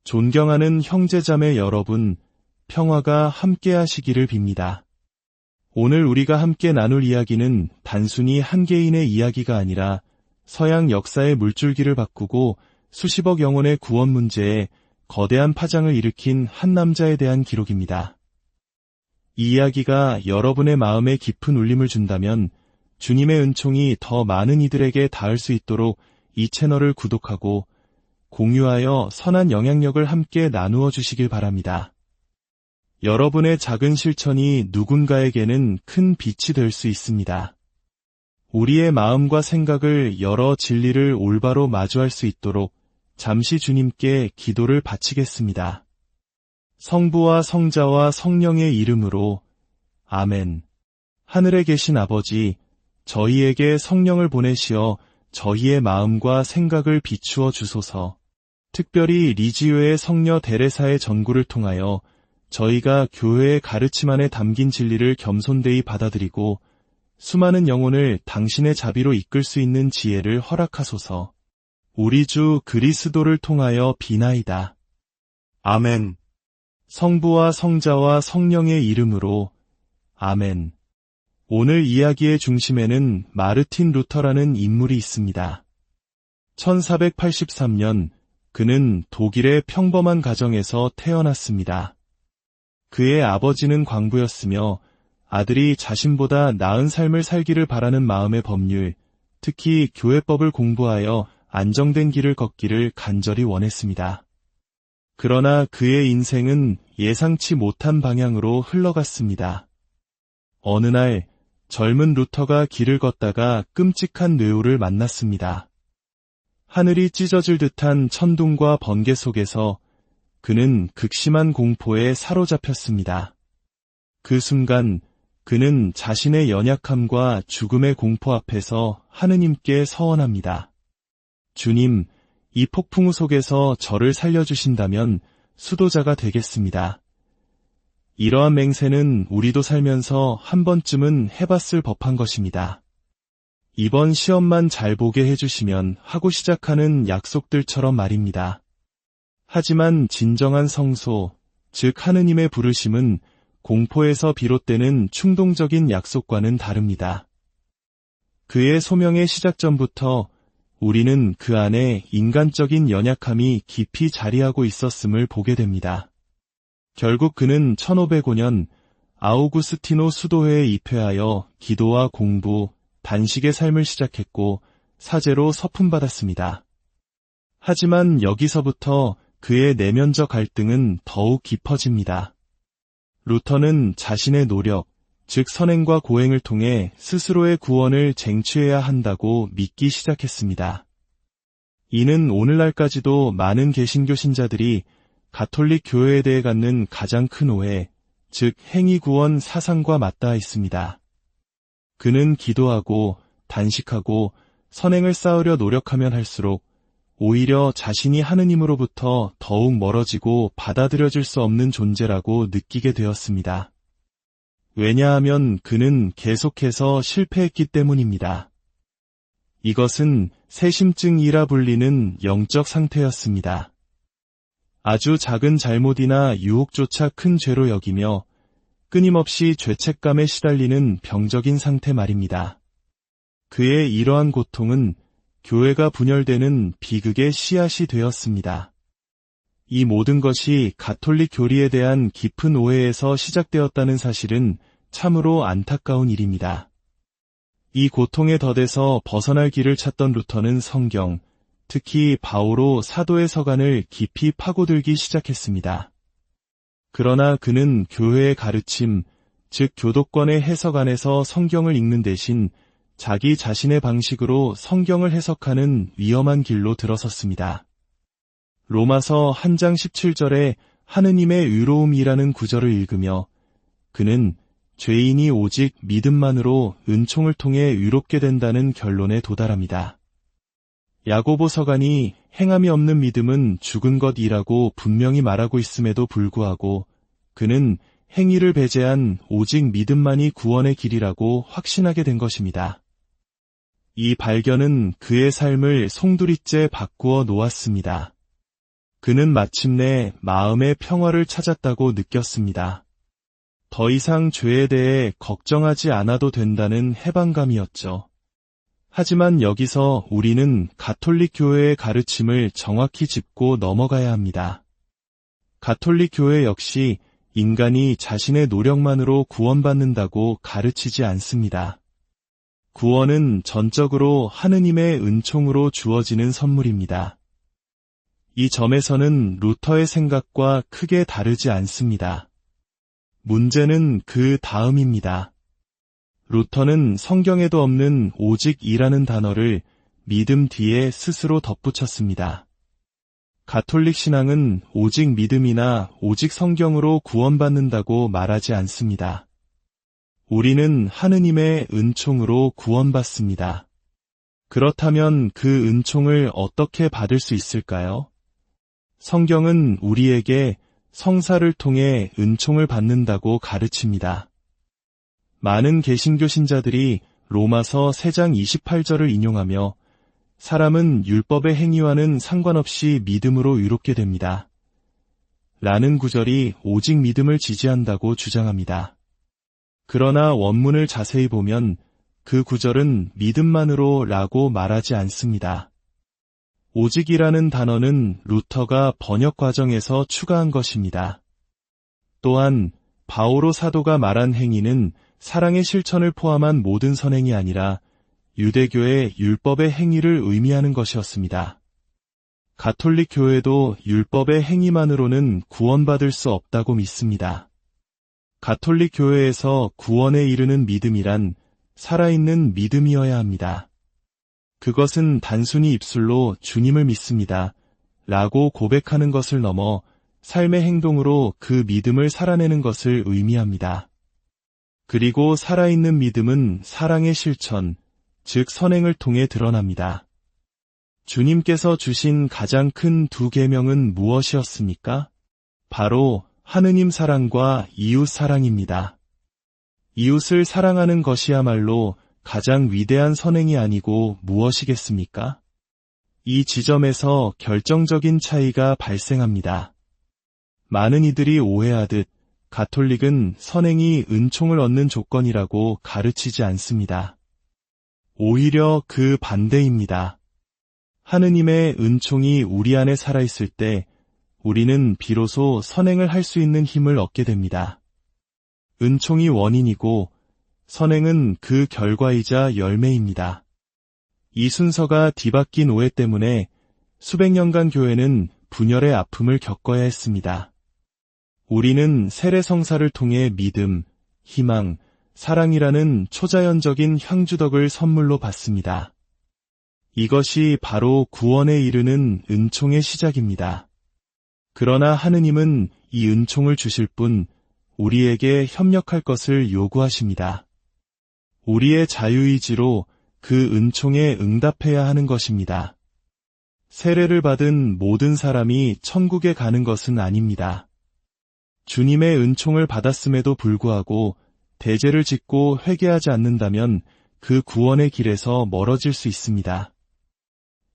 존경하는 형제자매 여러분, 평화가 함께 하시기를 빕니다. 오늘 우리가 함께 나눌 이야기는 단순히 한 개인의 이야기가 아니라 서양 역사의 물줄기를 바꾸고 수십억 영혼의 구원 문제에 거대한 파장을 일으킨 한 남자에 대한 기록입니다. 이 이야기가 여러분의 마음에 깊은 울림을 준다면 주님의 은총이 더 많은 이들에게 닿을 수 있도록 이 채널을 구독하고 공유하여 선한 영향력을 함께 나누어 주시길 바랍니다. 여러분의 작은 실천이 누군가에게는 큰 빛이 될 수 있습니다. 우리의 마음과 생각을 열어 진리를 올바로 마주할 수 있도록 잠시 주님께 기도를 바치겠습니다. 성부와 성자와 성령의 이름으로 아멘. 하늘에 계신 아버지, 저희에게 성령을 보내시어 저희의 마음과 생각을 비추어 주소서. 특별히 리지요의 성녀 데레사의 전구를 통하여 저희가 교회의 가르침 안에 담긴 진리를 겸손되이 받아들이고 수많은 영혼을 당신의 자비로 이끌 수 있는 지혜를 허락하소서. 우리 주 그리스도를 통하여 비나이다. 아멘. 성부와 성자와 성령의 이름으로 아멘. 오늘 이야기의 중심에는 마르틴 루터라는 인물이 있습니다. 1483년 그는 독일의 평범한 가정에서 태어났습니다. 그의 아버지는 광부였으며 아들이 자신보다 나은 삶을 살기를 바라는 마음의 법률, 특히 교회법을 공부하여 안정된 길을 걷기를 간절히 원했습니다. 그러나 그의 인생은 예상치 못한 방향으로 흘러갔습니다. 어느 날 젊은 루터가 길을 걷다가 끔찍한 뇌우를 만났습니다. 하늘이 찢어질 듯한 천둥과 번개 속에서 그는 극심한 공포에 사로잡혔습니다. 그 순간 그는 자신의 연약함과 죽음의 공포 앞에서 하느님께 서원합니다. 주님, 이 폭풍우 속에서 저를 살려주신다면 수도자가 되겠습니다. 이러한 맹세는 우리도 살면서 한 번쯤은 해봤을 법한 것입니다. 이번 시험만 잘 보게 해주시면 하고 시작하는 약속들처럼 말입니다. 하지만 진정한 성소, 즉 하느님의 부르심은 공포에서 비롯되는 충동적인 약속과는 다릅니다. 그의 소명의 시작 전부터 우리는 그 안에 인간적인 연약함이 깊이 자리하고 있었음을 보게 됩니다. 결국 그는 1505년 아우구스티노 수도회에 입회하여 기도와 공부, 단식의 삶을 시작했고 사제로 서품받았습니다. 하지만 여기서부터 그의 내면적 갈등은 더욱 깊어집니다. 루터는 자신의 노력, 즉 선행과 고행을 통해 스스로의 구원을 쟁취해야 한다고 믿기 시작했습니다. 이는 오늘날까지도 많은 개신교 신자들이 가톨릭 교회에 대해 갖는 가장 큰 오해, 즉 행위구원 사상과 맞닿아 있습니다. 그는 기도하고 단식하고 선행을 쌓으려 노력하면 할수록 오히려 자신이 하느님으로부터 더욱 멀어지고 받아들여질 수 없는 존재라고 느끼게 되었습니다. 왜냐하면 그는 계속해서 실패했기 때문입니다. 이것은 세심증이라 불리는 영적 상태였습니다. 아주 작은 잘못이나 유혹조차 큰 죄로 여기며 끊임없이 죄책감에 시달리는 병적인 상태 말입니다. 그의 이러한 고통은 교회가 분열되는 비극의 씨앗이 되었습니다. 이 모든 것이 가톨릭 교리에 대한 깊은 오해에서 시작되었다는 사실은 참으로 안타까운 일입니다. 이 고통에 더돼서 벗어날 길을 찾던 루터는 성경, 특히 바오로 사도의 서간을 깊이 파고들기 시작했습니다. 그러나 그는 교회의 가르침, 즉 교도권의 해석 안에서 성경을 읽는 대신 자기 자신의 방식으로 성경을 해석하는 위험한 길로 들어섰습니다. 로마서 1장 17절에 하느님의 의로움이라는 구절을 읽으며 그는 죄인이 오직 믿음만으로 은총을 통해 의롭게 된다는 결론에 도달합니다. 야고보 서간이 행함이 없는 믿음은 죽은 것이라고 분명히 말하고 있음에도 불구하고 그는 행위를 배제한 오직 믿음만이 구원의 길이라고 확신하게 된 것입니다. 이 발견은 그의 삶을 송두리째 바꾸어 놓았습니다. 그는 마침내 마음의 평화를 찾았다고 느꼈습니다. 더 이상 죄에 대해 걱정하지 않아도 된다는 해방감이었죠. 하지만 여기서 우리는 가톨릭 교회의 가르침을 정확히 짚고 넘어가야 합니다. 가톨릭 교회 역시 인간이 자신의 노력만으로 구원받는다고 가르치지 않습니다. 구원은 전적으로 하느님의 은총으로 주어지는 선물입니다. 이 점에서는 루터의 생각과 크게 다르지 않습니다. 문제는 그 다음입니다. 루터는 성경에도 없는 오직이라는 단어를 믿음 뒤에 스스로 덧붙였습니다. 가톨릭 신앙은 오직 믿음이나 오직 성경으로 구원받는다고 말하지 않습니다. 우리는 하느님의 은총으로 구원받습니다. 그렇다면 그 은총을 어떻게 받을 수 있을까요? 성경은 우리에게 성사를 통해 은총을 받는다고 가르칩니다. 많은 개신교 신자들이 로마서 3장 28절을 인용하며 사람은 율법의 행위와는 상관없이 믿음으로 의롭게 됩니다. 라는 구절이 오직 믿음을 지지한다고 주장합니다. 그러나 원문을 자세히 보면 그 구절은 믿음만으로 라고 말하지 않습니다. 오직이라는 단어는 루터가 번역 과정에서 추가한 것입니다. 또한 바오로 사도가 말한 행위는 사랑의 실천을 포함한 모든 선행이 아니라 유대교의 율법의 행위를 의미하는 것이었습니다. 가톨릭 교회도 율법의 행위만으로는 구원받을 수 없다고 믿습니다. 가톨릭 교회에서 구원에 이르는 믿음이란 살아있는 믿음이어야 합니다. 그것은 단순히 입술로 주님을 믿습니다. 라고 고백하는 것을 넘어 삶의 행동으로 그 믿음을 살아내는 것을 의미합니다. 그리고 살아있는 믿음은 사랑의 실천, 즉 선행을 통해 드러납니다. 주님께서 주신 가장 큰 두 계명은 무엇이었습니까? 바로 하느님 사랑과 이웃 사랑입니다. 이웃을 사랑하는 것이야말로 가장 위대한 선행이 아니고 무엇이겠습니까? 이 지점에서 결정적인 차이가 발생합니다. 많은 이들이 오해하듯 가톨릭은 선행이 은총을 얻는 조건이라고 가르치지 않습니다. 오히려 그 반대입니다. 하느님의 은총이 우리 안에 살아있을 때 우리는 비로소 선행을 할 수 있는 힘을 얻게 됩니다. 은총이 원인이고 선행은 그 결과이자 열매입니다. 이 순서가 뒤바뀐 오해 때문에 수백 년간 교회는 분열의 아픔을 겪어야 했습니다. 우리는 세례성사를 통해 믿음, 희망, 사랑이라는 초자연적인 향주덕을 선물로 받습니다. 이것이 바로 구원에 이르는 은총의 시작입니다. 그러나 하느님은 이 은총을 주실 뿐 우리에게 협력할 것을 요구하십니다. 우리의 자유의지로 그 은총에 응답해야 하는 것입니다. 세례를 받은 모든 사람이 천국에 가는 것은 아닙니다. 주님의 은총을 받았음에도 불구하고 대죄를 짓고 회개하지 않는다면 그 구원의 길에서 멀어질 수 있습니다.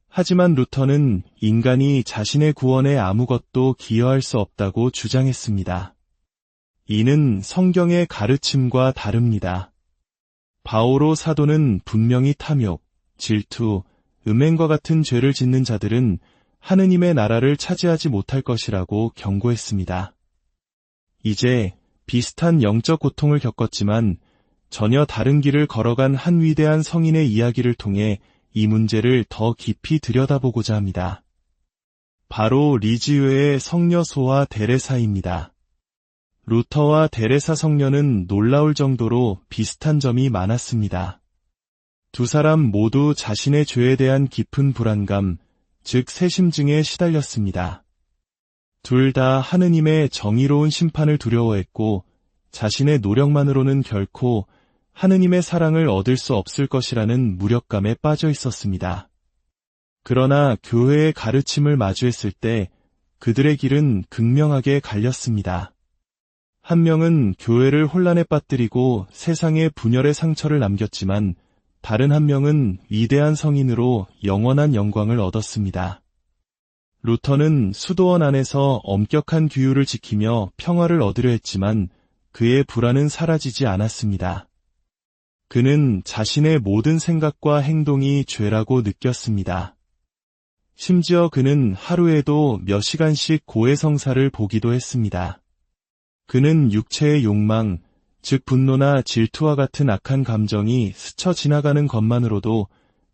하지만 루터는 인간이 자신의 구원에 아무것도 기여할 수 없다고 주장했습니다. 이는 성경의 가르침과 다릅니다. 바오로 사도는 분명히 탐욕, 질투, 음행과 같은 죄를 짓는 자들은 하느님의 나라를 차지하지 못할 것이라고 경고했습니다. 이제 비슷한 영적 고통을 겪었지만 전혀 다른 길을 걸어간 한 위대한 성인의 이야기를 통해 이 문제를 더 깊이 들여다보고자 합니다. 바로 리지유의 성녀소와 데레사입니다. 루터와 데레사 성녀는 놀라울 정도로 비슷한 점이 많았습니다. 두 사람 모두 자신의 죄에 대한 깊은 불안감, 즉 세심증에 시달렸습니다. 둘 다 하느님의 정의로운 심판을 두려워했고 자신의 노력만으로는 결코 하느님의 사랑을 얻을 수 없을 것이라는 무력감에 빠져 있었습니다. 그러나 교회의 가르침을 마주했을 때 그들의 길은 극명하게 갈렸습니다. 한 명은 교회를 혼란에 빠뜨리고 세상에 분열의 상처를 남겼지만 다른 한 명은 위대한 성인으로 영원한 영광을 얻었습니다. 루터는 수도원 안에서 엄격한 규율을 지키며 평화를 얻으려 했지만 그의 불안은 사라지지 않았습니다. 그는 자신의 모든 생각과 행동이 죄라고 느꼈습니다. 심지어 그는 하루에도 몇 시간씩 고해성사를 보기도 했습니다. 그는 육체의 욕망, 즉 분노나 질투와 같은 악한 감정이 스쳐 지나가는 것만으로도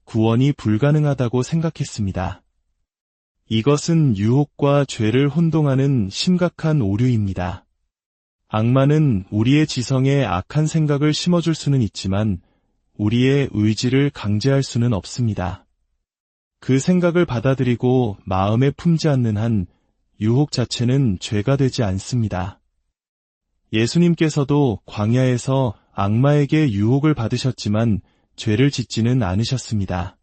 구원이 불가능하다고 생각했습니다. 이것은 유혹과 죄를 혼동하는 심각한 오류입니다. 악마는 우리의 지성에 악한 생각을 심어줄 수는 있지만 우리의 의지를 강제할 수는 없습니다. 그 생각을 받아들이고 마음에 품지 않는 한 유혹 자체는 죄가 되지 않습니다. 예수님께서도 광야에서 악마에게 유혹을 받으셨지만 죄를 짓지는 않으셨습니다.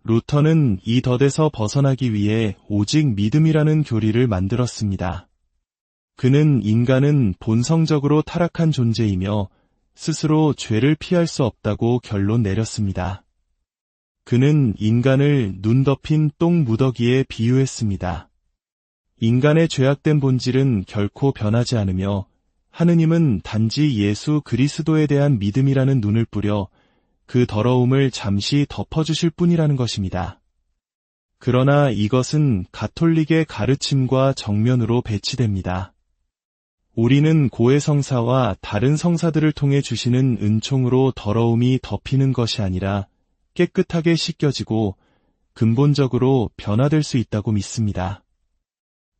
루터는 이 덫에서 벗어나기 위해 오직 믿음이라는 교리를 만들었습니다. 그는 인간은 본성적으로 타락한 존재이며 스스로 죄를 피할 수 없다고 결론 내렸습니다. 그는 인간을 눈 덮인 똥 무더기에 비유했습니다. 인간의 죄악된 본질은 결코 변하지 않으며 하느님은 단지 예수 그리스도에 대한 믿음이라는 눈을 뿌려 그 더러움을 잠시 덮어주실 뿐이라는 것입니다. 그러나 이것은 가톨릭의 가르침과 정면으로 배치됩니다. 우리는 고해성사와 다른 성사들을 통해 주시는 은총으로 더러움이 덮이는 것이 아니라 깨끗하게 씻겨지고 근본적으로 변화될 수 있다고 믿습니다.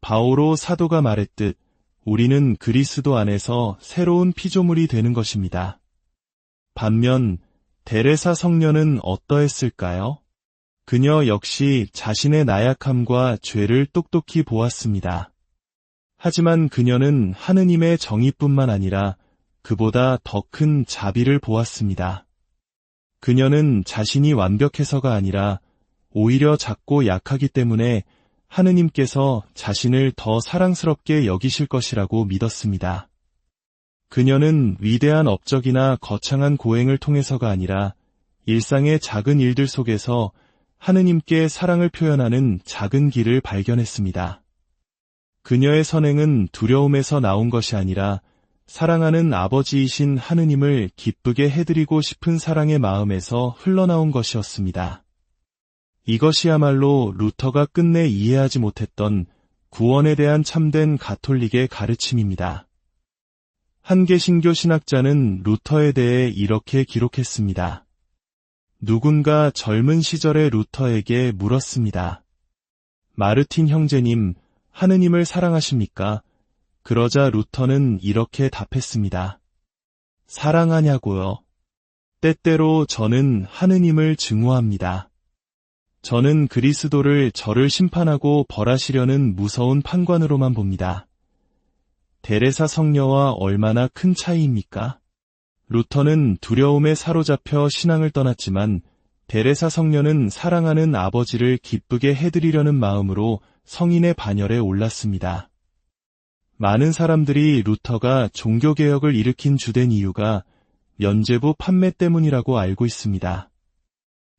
바오로 사도가 말했듯 우리는 그리스도 안에서 새로운 피조물이 되는 것입니다. 반면 데레사 성녀는 어떠했을까요? 그녀 역시 자신의 나약함과 죄를 똑똑히 보았습니다. 하지만 그녀는 하느님의 정의뿐만 아니라 그보다 더 큰 자비를 보았습니다. 그녀는 자신이 완벽해서가 아니라 오히려 작고 약하기 때문에 하느님께서 자신을 더 사랑스럽게 여기실 것이라고 믿었습니다. 그녀는 위대한 업적이나 거창한 고행을 통해서가 아니라 일상의 작은 일들 속에서 하느님께 사랑을 표현하는 작은 길을 발견했습니다. 그녀의 선행은 두려움에서 나온 것이 아니라 사랑하는 아버지이신 하느님을 기쁘게 해드리고 싶은 사랑의 마음에서 흘러나온 것이었습니다. 이것이야말로 루터가 끝내 이해하지 못했던 구원에 대한 참된 가톨릭의 가르침입니다. 한 개신교 신학자는 루터에 대해 이렇게 기록했습니다. 누군가 젊은 시절의 루터에게 물었습니다. 마르틴 형제님, 하느님을 사랑하십니까? 그러자 루터는 이렇게 답했습니다. 사랑하냐고요? 때때로 저는 하느님을 증오합니다. 저는 그리스도를 저를 심판하고 벌하시려는 무서운 판관으로만 봅니다. 데레사 성녀와 얼마나 큰 차이입니까? 루터는 두려움에 사로잡혀 신앙을 떠났지만 데레사 성녀는 사랑하는 아버지를 기쁘게 해드리려는 마음으로 성인의 반열에 올랐습니다. 많은 사람들이 루터가 종교개혁을 일으킨 주된 이유가 면죄부 판매 때문이라고 알고 있습니다.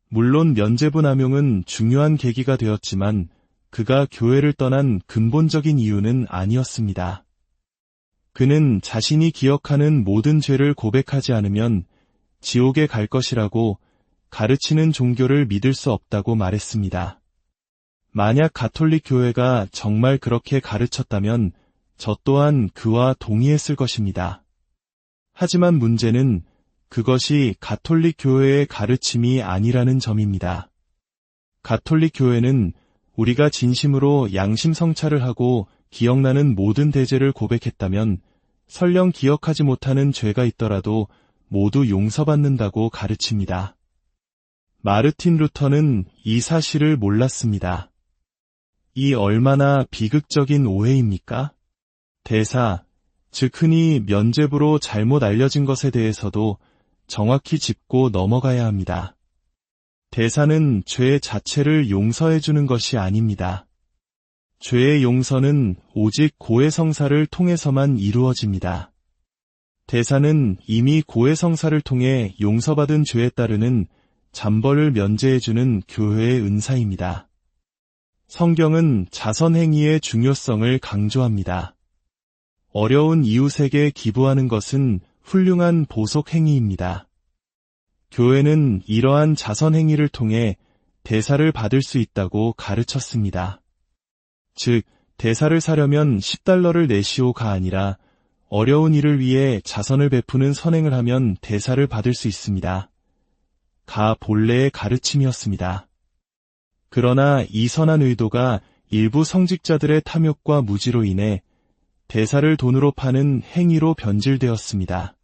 물론 면죄부 남용은 중요한 계기가 되었지만 그가 교회를 떠난 근본적인 이유는 아니었습니다. 그는 자신이 기억하는 모든 죄를 고백하지 않으면 지옥에 갈 것이라고 가르치는 종교를 믿을 수 없다고 말했습니다. 만약 가톨릭 교회가 정말 그렇게 가르쳤다면 저 또한 그와 동의했을 것입니다. 하지만 문제는 그것이 가톨릭 교회의 가르침이 아니라는 점입니다. 가톨릭 교회는 우리가 진심으로 양심 성찰을 하고 기억나는 모든 대죄를 고백했다면 설령 기억하지 못하는 죄가 있더라도 모두 용서받는다고 가르칩니다. 마르틴 루터는 이 사실을 몰랐습니다. 이 얼마나 비극적인 오해입니까? 대사, 즉 흔히 면죄부로 잘못 알려진 것에 대해서도 정확히 짚고 넘어가야 합니다. 대사는 죄 자체를 용서해주는 것이 아닙니다. 죄의 용서는 오직 고해성사를 통해서만 이루어집니다. 대사는 이미 고해성사를 통해 용서받은 죄에 따르는 잠벌을 면제해주는 교회의 은사입니다. 성경은 자선행위의 중요성을 강조합니다. 어려운 이웃에게 기부하는 것은 훌륭한 보속행위입니다. 교회는 이러한 자선행위를 통해 대사를 받을 수 있다고 가르쳤습니다. 즉, 대사를 사려면 10달러를 내시오가 아니라 어려운 이를 위해 자선을 베푸는 선행을 하면 대사를 받을 수 있습니다. 가 본래의 가르침이었습니다. 그러나 이 선한 의도가 일부 성직자들의 탐욕과 무지로 인해 대사를 돈으로 파는 행위로 변질되었습니다.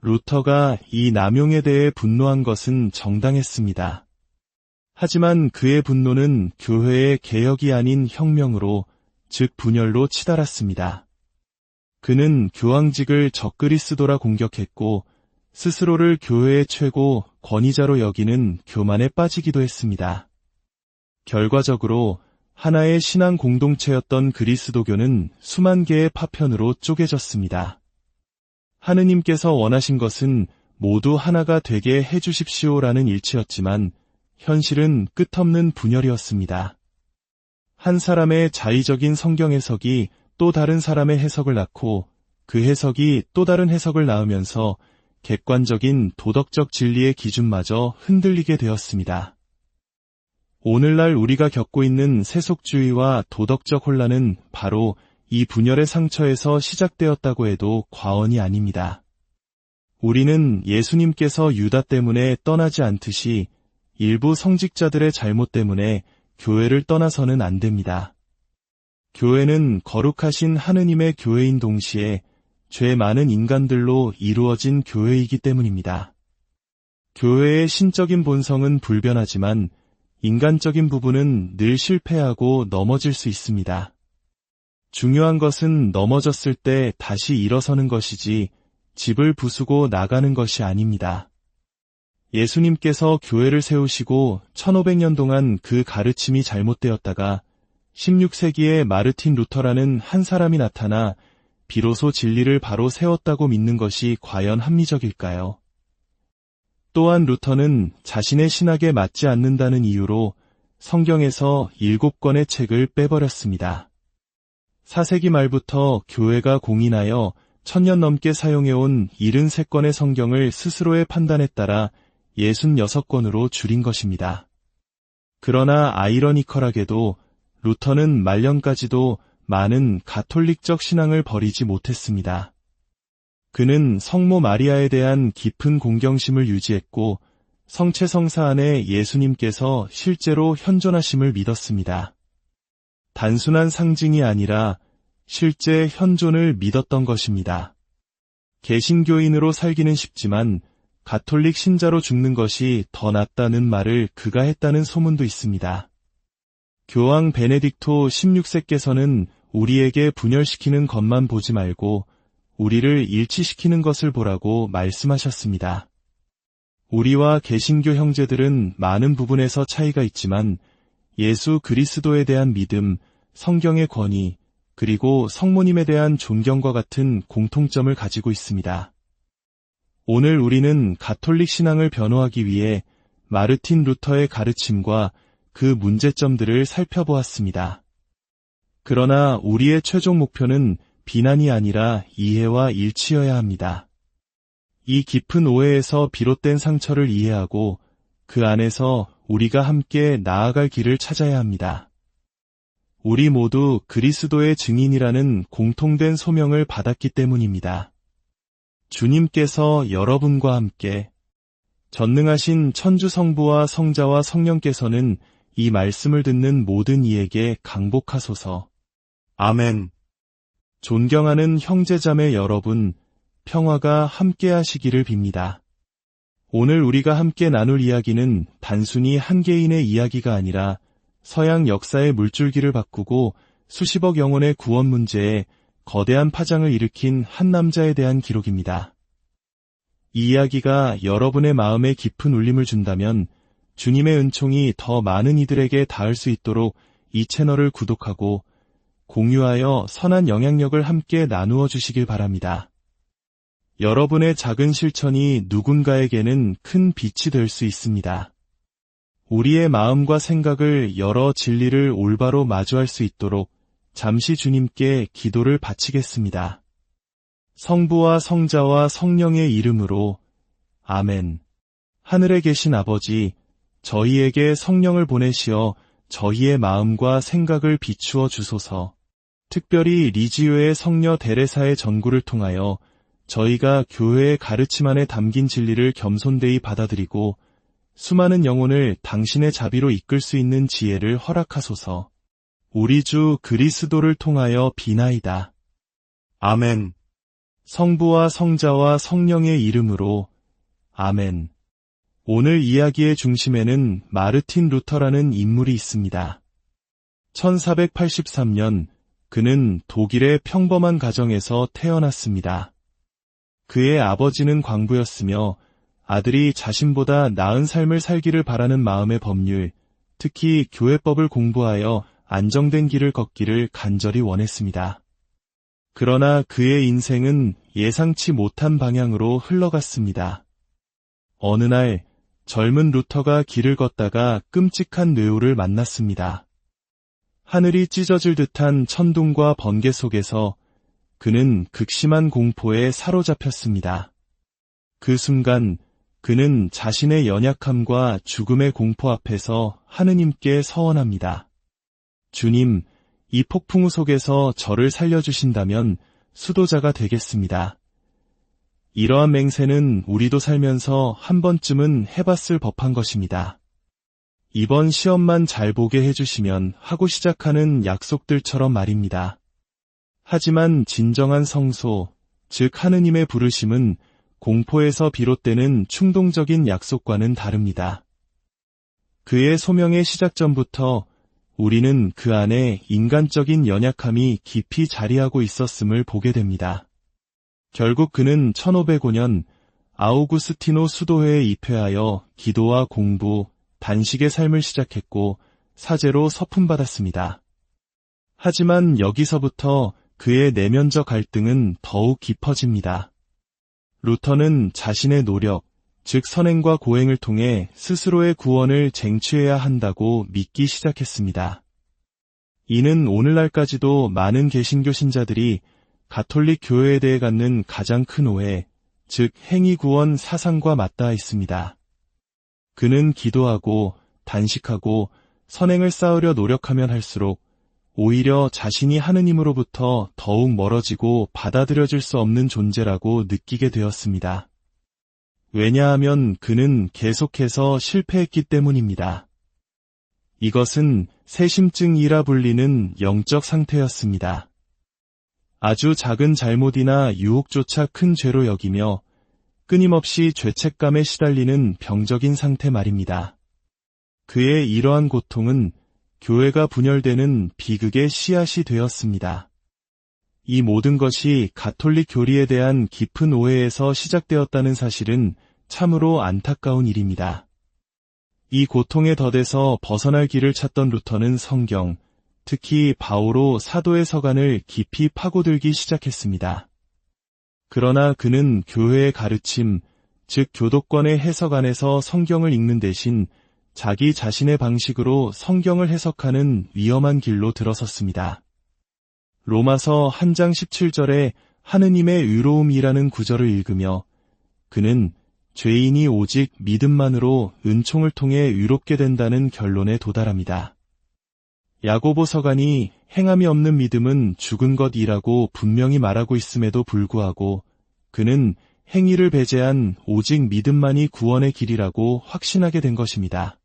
루터가 이 남용에 대해 분노한 것은 정당했습니다. 하지만 그의 분노는 교회의 개혁이 아닌 혁명으로, 즉 분열로 치달았습니다. 그는 교황직을 적그리스도라 공격했고 스스로를 교회의 최고 권위자로 여기는 교만에 빠지기도 했습니다. 결과적으로 하나의 신앙 공동체였던 그리스도교는 수만 개의 파편으로 쪼개졌습니다. 하느님께서 원하신 것은 모두 하나가 되게 해주십시오라는 일치였지만 현실은 끝없는 분열이었습니다. 한 사람의 자의적인 성경 해석이 또 다른 사람의 해석을 낳고 그 해석이 또 다른 해석을 낳으면서 객관적인 도덕적 진리의 기준마저 흔들리게 되었습니다. 오늘날 우리가 겪고 있는 세속주의와 도덕적 혼란은 바로 이 분열의 상처에서 시작되었다고 해도 과언이 아닙니다. 우리는 예수님께서 유다 때문에 떠나지 않듯이 일부 성직자들의 잘못 때문에 교회를 떠나서는 안 됩니다. 교회는 거룩하신 하느님의 교회인 동시에 죄 많은 인간들로 이루어진 교회이기 때문입니다. 교회의 신적인 본성은 불변하지만 인간적인 부분은 늘 실패하고 넘어질 수 있습니다. 중요한 것은 넘어졌을 때 다시 일어서는 것이지 집을 부수고 나가는 것이 아닙니다. 예수님께서 교회를 세우시고 1500년 동안 그 가르침이 잘못되었다가 16세기에 마르틴 루터라는 한 사람이 나타나 비로소 진리를 바로 세웠다고 믿는 것이 과연 합리적일까요? 또한 루터는 자신의 신학에 맞지 않는다는 이유로 성경에서 7권의 책을 빼버렸습니다. 4세기 말부터 교회가 공인하여 1000년 넘게 사용해온 73권의 성경을 스스로의 판단에 따라 66권으로 줄인 것입니다. 그러나 아이러니컬하게도 루터는 말년까지도 많은 가톨릭적 신앙을 버리지 못했습니다. 그는 성모 마리아에 대한 깊은 공경심을 유지했고 성체성사 안에 예수님께서 실제로 현존하심을 믿었습니다. 단순한 상징이 아니라 실제 현존을 믿었던 것입니다. 개신교인으로 살기는 쉽지만 가톨릭 신자로 죽는 것이 더 낫다는 말을 그가 했다는 소문도 있습니다. 교황 베네딕토 16세께서는 우리에게 분열시키는 것만 보지 말고 우리를 일치시키는 것을 보라고 말씀하셨습니다. 우리와 개신교 형제들은 많은 부분에서 차이가 있지만 예수 그리스도에 대한 믿음, 성경의 권위, 그리고 성모님에 대한 존경과 같은 공통점을 가지고 있습니다. 오늘 우리는 가톨릭 신앙을 변호하기 위해 마르틴 루터의 가르침과 그 문제점들을 살펴보았습니다. 그러나 우리의 최종 목표는 비난이 아니라 이해와 일치여야 합니다. 이 깊은 오해에서 비롯된 상처를 이해하고 그 안에서 우리가 함께 나아갈 길을 찾아야 합니다. 우리 모두 그리스도의 증인이라는 공통된 소명을 받았기 때문입니다. 주님께서 여러분과 함께 전능하신 천주성부와 성자와 성령께서는 이 말씀을 듣는 모든 이에게 강복하소서. 아멘. 존경하는 형제자매 여러분, 평화가 함께하시기를 빕니다. 오늘 우리가 함께 나눌 이야기는 단순히 한 개인의 이야기가 아니라 서양 역사의 물줄기를 바꾸고 수십억 영혼의 구원 문제에 거대한 파장을 일으킨 한 남자에 대한 기록입니다. 이 이야기가 여러분의 마음에 깊은 울림을 준다면 주님의 은총이 더 많은 이들에게 닿을 수 있도록 이 채널을 구독하고 공유하여 선한 영향력을 함께 나누어 주시길 바랍니다. 여러분의 작은 실천이 누군가에게는 큰 빛이 될 수 있습니다. 우리의 마음과 생각을 열어 진리를 올바로 마주할 수 있도록 잠시 주님께 기도를 바치겠습니다. 성부와 성자와 성령의 이름으로 아멘. 하늘에 계신 아버지, 저희에게 성령을 보내시어 저희의 마음과 생각을 비추어 주소서. 특별히 리지오의 성녀 데레사의 전구를 통하여 저희가 교회의 가르침 안에 담긴 진리를 겸손되이 받아들이고 수많은 영혼을 당신의 자비로 이끌 수 있는 지혜를 허락하소서. 우리 주 그리스도를 통하여 비나이다. 아멘. 성부와 성자와 성령의 이름으로 아멘. 오늘 이야기의 중심에는 마르틴 루터라는 인물이 있습니다. 1483년 그는 독일의 평범한 가정에서 태어났습니다. 그의 아버지는 광부였으며 아들이 자신보다 나은 삶을 살기를 바라는 마음의 법률, 특히 교회법을 공부하여 안정된 길을 걷기를 간절히 원했습니다. 그러나 그의 인생은 예상치 못한 방향으로 흘러갔습니다. 어느 날 젊은 루터가 길을 걷다가 끔찍한 뇌우를 만났습니다. 하늘이 찢어질 듯한 천둥과 번개 속에서 그는 극심한 공포에 사로잡혔습니다. 그 순간 그는 자신의 연약함과 죽음의 공포 앞에서 하느님께 서원합니다. 주님, 이 폭풍우 속에서 저를 살려주신다면 수도자가 되겠습니다. 이러한 맹세는 우리도 살면서 한 번쯤은 해봤을 법한 것입니다. 이번 시험만 잘 보게 해주시면 하고 시작하는 약속들처럼 말입니다. 하지만 진정한 성소, 즉 하느님의 부르심은 공포에서 비롯되는 충동적인 약속과는 다릅니다. 그의 소명의 시작 전부터 우리는 그 안에 인간적인 연약함이 깊이 자리하고 있었음을 보게 됩니다. 결국 그는 1505년 아우구스티노 수도회에 입회하여 기도와 공부, 단식의 삶을 시작했고 사제로 서품받았습니다. 하지만 여기서부터 그의 내면적 갈등은 더욱 깊어집니다. 루터는 자신의 노력, 즉 선행과 고행을 통해 스스로의 구원을 쟁취해야 한다고 믿기 시작했습니다. 이는 오늘날까지도 많은 개신교 신자들이 가톨릭 교회에 대해 갖는 가장 큰 오해, 즉 행위구원 사상과 맞닿아 있습니다. 그는 기도하고 단식하고 선행을 쌓으려 노력하면 할수록 오히려 자신이 하느님으로부터 더욱 멀어지고 받아들여질 수 없는 존재라고 느끼게 되었습니다. 왜냐하면 그는 계속해서 실패했기 때문입니다. 이것은 세심증이라 불리는 영적 상태였습니다. 아주 작은 잘못이나 유혹조차 큰 죄로 여기며 끊임없이 죄책감에 시달리는 병적인 상태 말입니다. 그의 이러한 고통은 교회가 분열되는 비극의 씨앗이 되었습니다. 이 모든 것이 가톨릭 교리에 대한 깊은 오해에서 시작되었다는 사실은 참으로 안타까운 일입니다. 이 고통에 더돼서 벗어날 길을 찾던 루터는 성경, 특히 바오로 사도의 서간을 깊이 파고들기 시작했습니다. 그러나 그는 교회의 가르침, 즉 교도권의 해석 안에서 성경을 읽는 대신 자기 자신의 방식으로 성경을 해석하는 위험한 길로 들어섰습니다. 로마서 1장 17절에 하느님의 의로움이라는 구절을 읽으며 그는 죄인이 오직 믿음만으로 은총을 통해 의롭게 된다는 결론에 도달합니다. 야고보 서간이 행함이 없는 믿음은 죽은 것이라고 분명히 말하고 있음에도 불구하고 그는 행위를 배제한 오직 믿음만이 구원의 길이라고 확신하게 된 것입니다.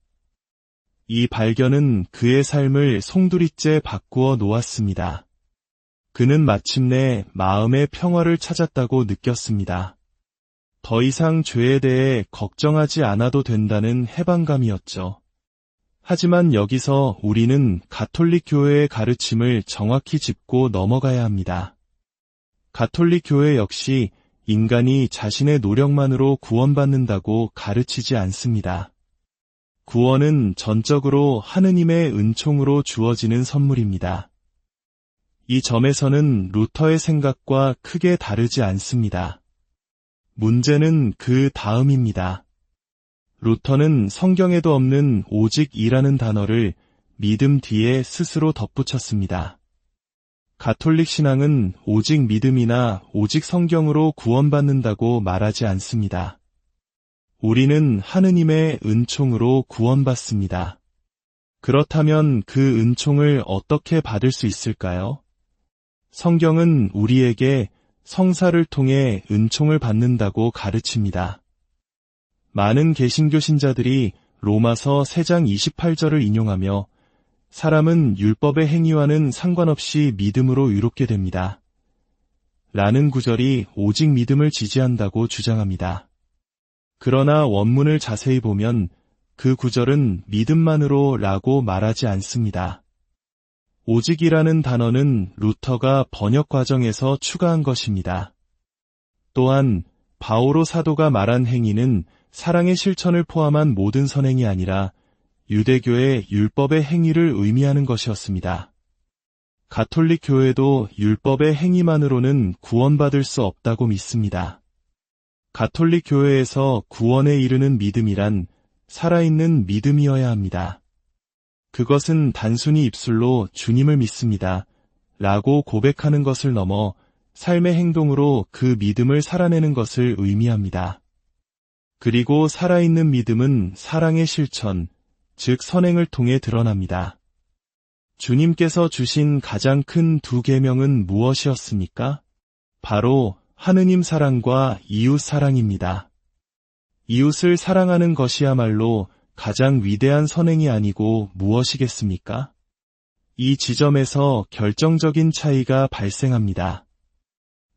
이 발견은 그의 삶을 송두리째 바꾸어 놓았습니다. 그는 마침내 마음의 평화를 찾았다고 느꼈습니다. 더 이상 죄에 대해 걱정하지 않아도 된다는 해방감이었죠. 하지만 여기서 우리는 가톨릭 교회의 가르침을 정확히 짚고 넘어가야 합니다. 가톨릭 교회 역시 인간이 자신의 노력만으로 구원받는다고 가르치지 않습니다. 구원은 전적으로 하느님의 은총으로 주어지는 선물입니다. 이 점에서는 루터의 생각과 크게 다르지 않습니다. 문제는 그 다음입니다. 루터는 성경에도 없는 오직이라는 단어를 믿음 뒤에 스스로 덧붙였습니다. 가톨릭 신앙은 오직 믿음이나 오직 성경으로 구원받는다고 말하지 않습니다. 우리는 하느님의 은총으로 구원받습니다. 그렇다면 그 은총을 어떻게 받을 수 있을까요? 성경은 우리에게 성사를 통해 은총을 받는다고 가르칩니다. 많은 개신교 신자들이 로마서 3장 28절을 인용하며 사람은 율법의 행위와는 상관없이 믿음으로 의롭게 됩니다. 라는 구절이 오직 믿음을 지지한다고 주장합니다. 그러나 원문을 자세히 보면 그 구절은 믿음만으로 라고 말하지 않습니다. 오직이라는 단어는 루터가 번역 과정에서 추가한 것입니다. 또한 바오로 사도가 말한 행위는 사랑의 실천을 포함한 모든 선행이 아니라 유대교의 율법의 행위를 의미하는 것이었습니다. 가톨릭 교회도 율법의 행위만으로는 구원받을 수 없다고 믿습니다. 가톨릭 교회에서 구원에 이르는 믿음이란 살아있는 믿음이어야 합니다. 그것은 단순히 입술로 주님을 믿습니다. 라고 고백하는 것을 넘어 삶의 행동으로 그 믿음을 살아내는 것을 의미합니다. 그리고 살아있는 믿음은 사랑의 실천, 즉 선행을 통해 드러납니다. 주님께서 주신 가장 큰 두 계명은 무엇이었습니까? 바로 하느님 사랑과 이웃 사랑입니다. 이웃을 사랑하는 것이야말로 가장 위대한 선행이 아니고 무엇이겠습니까? 이 지점에서 결정적인 차이가 발생합니다.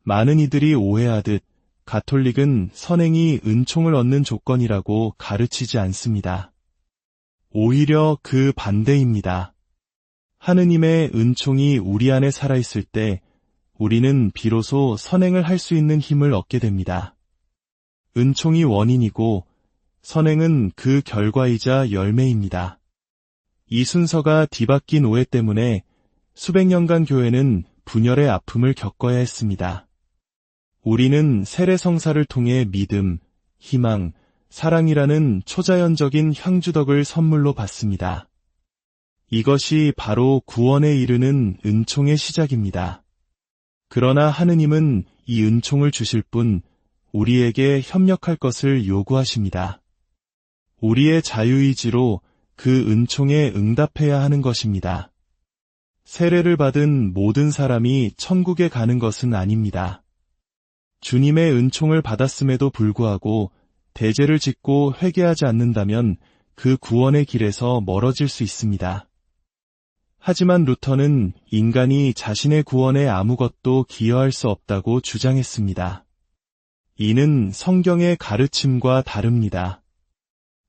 많은 이들이 오해하듯 가톨릭은 선행이 은총을 얻는 조건이라고 가르치지 않습니다. 오히려 그 반대입니다. 하느님의 은총이 우리 안에 살아있을 때 우리는 비로소 선행을 할 수 있는 힘을 얻게 됩니다. 은총이 원인이고 선행은 그 결과이자 열매입니다. 이 순서가 뒤바뀐 오해 때문에 수백 년간 교회는 분열의 아픔을 겪어야 했습니다. 우리는 세례성사를 통해 믿음, 희망, 사랑이라는 초자연적인 향주덕을 선물로 받습니다. 이것이 바로 구원에 이르는 은총의 시작입니다. 그러나 하느님은 이 은총을 주실 뿐 우리에게 협력할 것을 요구하십니다. 우리의 자유의지로 그 은총에 응답해야 하는 것입니다. 세례를 받은 모든 사람이 천국에 가는 것은 아닙니다. 주님의 은총을 받았음에도 불구하고 대죄를 짓고 회개하지 않는다면 그 구원의 길에서 멀어질 수 있습니다. 하지만 루터는 인간이 자신의 구원에 아무것도 기여할 수 없다고 주장했습니다. 이는 성경의 가르침과 다릅니다.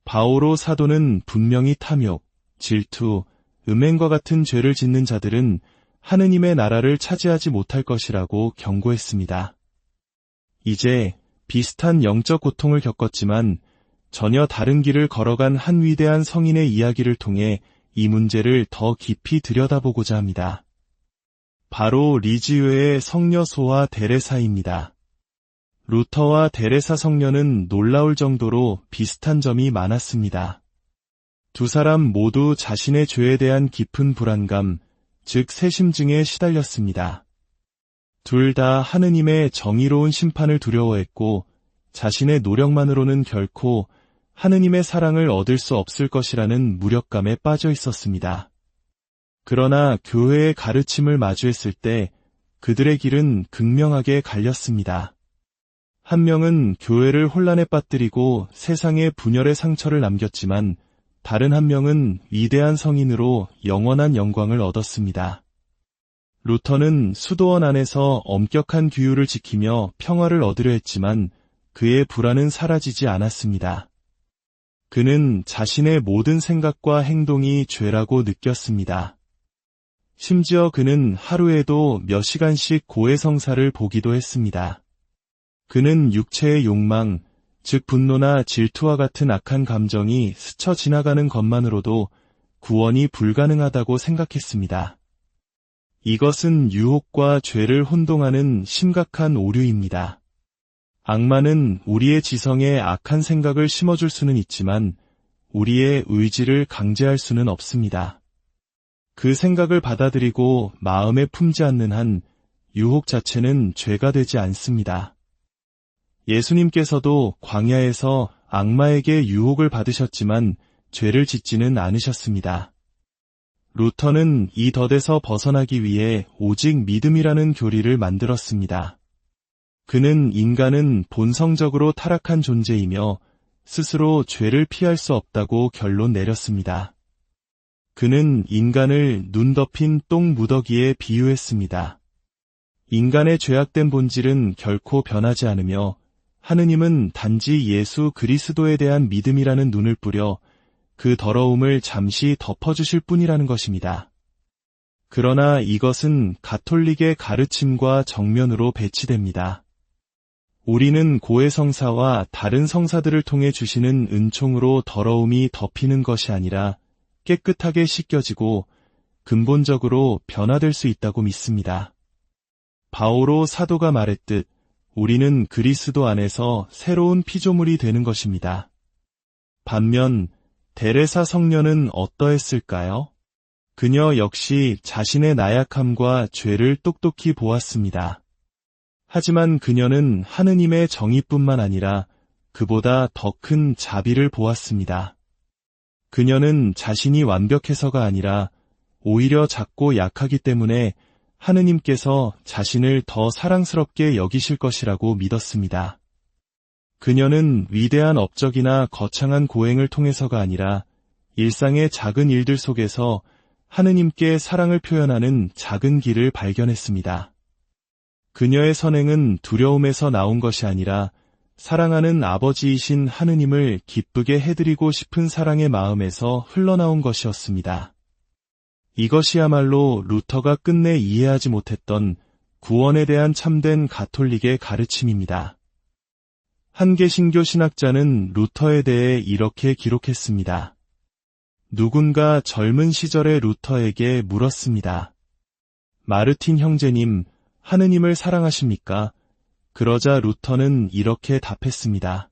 바오로 사도는 분명히 탐욕, 질투, 음행과 같은 죄를 짓는 자들은 하느님의 나라를 차지하지 못할 것이라고 경고했습니다. 이제 비슷한 영적 고통을 겪었지만 전혀 다른 길을 걸어간 한 위대한 성인의 이야기를 통해 이 문제를 더 깊이 들여다보고자 합니다. 바로 리지유의 성녀 소아 데레사입니다. 루터와 데레사 성녀는 놀라울 정도로 비슷한 점이 많았습니다. 두 사람 모두 자신의 죄에 대한 깊은 불안감, 즉 세심증에 시달렸습니다. 둘 다 하느님의 정의로운 심판을 두려워했고 자신의 노력만으로는 결코 하느님의 사랑을 얻을 수 없을 것이라는 무력감에 빠져 있었습니다. 그러나 교회의 가르침을 마주했을 때 그들의 길은 극명하게 갈렸습니다. 한 명은 교회를 혼란에 빠뜨리고 세상에 분열의 상처를 남겼지만 다른 한 명은 위대한 성인으로 영원한 영광을 얻었습니다. 루터는 수도원 안에서 엄격한 규율을 지키며 평화를 얻으려 했지만 그의 불안은 사라지지 않았습니다. 그는 자신의 모든 생각과 행동이 죄라고 느꼈습니다. 심지어 그는 하루에도 몇 시간씩 고해성사를 보기도 했습니다. 그는 육체의 욕망, 즉 분노나 질투와 같은 악한 감정이 스쳐 지나가는 것만으로도 구원이 불가능하다고 생각했습니다. 이것은 유혹과 죄를 혼동하는 심각한 오류입니다. 악마는 우리의 지성에 악한 생각을 심어줄 수는 있지만 우리의 의지를 강제할 수는 없습니다. 그 생각을 받아들이고 마음에 품지 않는 한 유혹 자체는 죄가 되지 않습니다. 예수님께서도 광야에서 악마에게 유혹을 받으셨지만 죄를 짓지는 않으셨습니다. 루터는 이 덫에서 벗어나기 위해 오직 믿음이라는 교리를 만들었습니다. 그는 인간은 본성적으로 타락한 존재이며 스스로 죄를 피할 수 없다고 결론 내렸습니다. 그는 인간을 눈 덮인 똥 무더기에 비유했습니다. 인간의 죄악된 본질은 결코 변하지 않으며 하느님은 단지 예수 그리스도에 대한 믿음이라는 눈을 뿌려 그 더러움을 잠시 덮어주실 뿐이라는 것입니다. 그러나 이것은 가톨릭의 가르침과 정면으로 배치됩니다. 우리는 고해성사와 다른 성사들을 통해 주시는 은총으로 더러움이 덮이는 것이 아니라 깨끗하게 씻겨지고 근본적으로 변화될 수 있다고 믿습니다. 바오로 사도가 말했듯 우리는 그리스도 안에서 새로운 피조물이 되는 것입니다. 반면 데레사 성녀는 어떠했을까요? 그녀 역시 자신의 나약함과 죄를 똑똑히 보았습니다. 하지만 그녀는 하느님의 정의뿐만 아니라 그보다 더 큰 자비를 보았습니다. 그녀는 자신이 완벽해서가 아니라 오히려 작고 약하기 때문에 하느님께서 자신을 더 사랑스럽게 여기실 것이라고 믿었습니다. 그녀는 위대한 업적이나 거창한 고행을 통해서가 아니라 일상의 작은 일들 속에서 하느님께 사랑을 표현하는 작은 길을 발견했습니다. 그녀의 선행은 두려움에서 나온 것이 아니라 사랑하는 아버지이신 하느님을 기쁘게 해드리고 싶은 사랑의 마음에서 흘러나온 것이었습니다. 이것이야말로 루터가 끝내 이해하지 못했던 구원에 대한 참된 가톨릭의 가르침입니다. 한 개신교 신학자는 루터에 대해 이렇게 기록했습니다. 누군가 젊은 시절의 루터에게 물었습니다. 마르틴 형제님, 하느님을 사랑하십니까? 그러자 루터는 이렇게 답했습니다.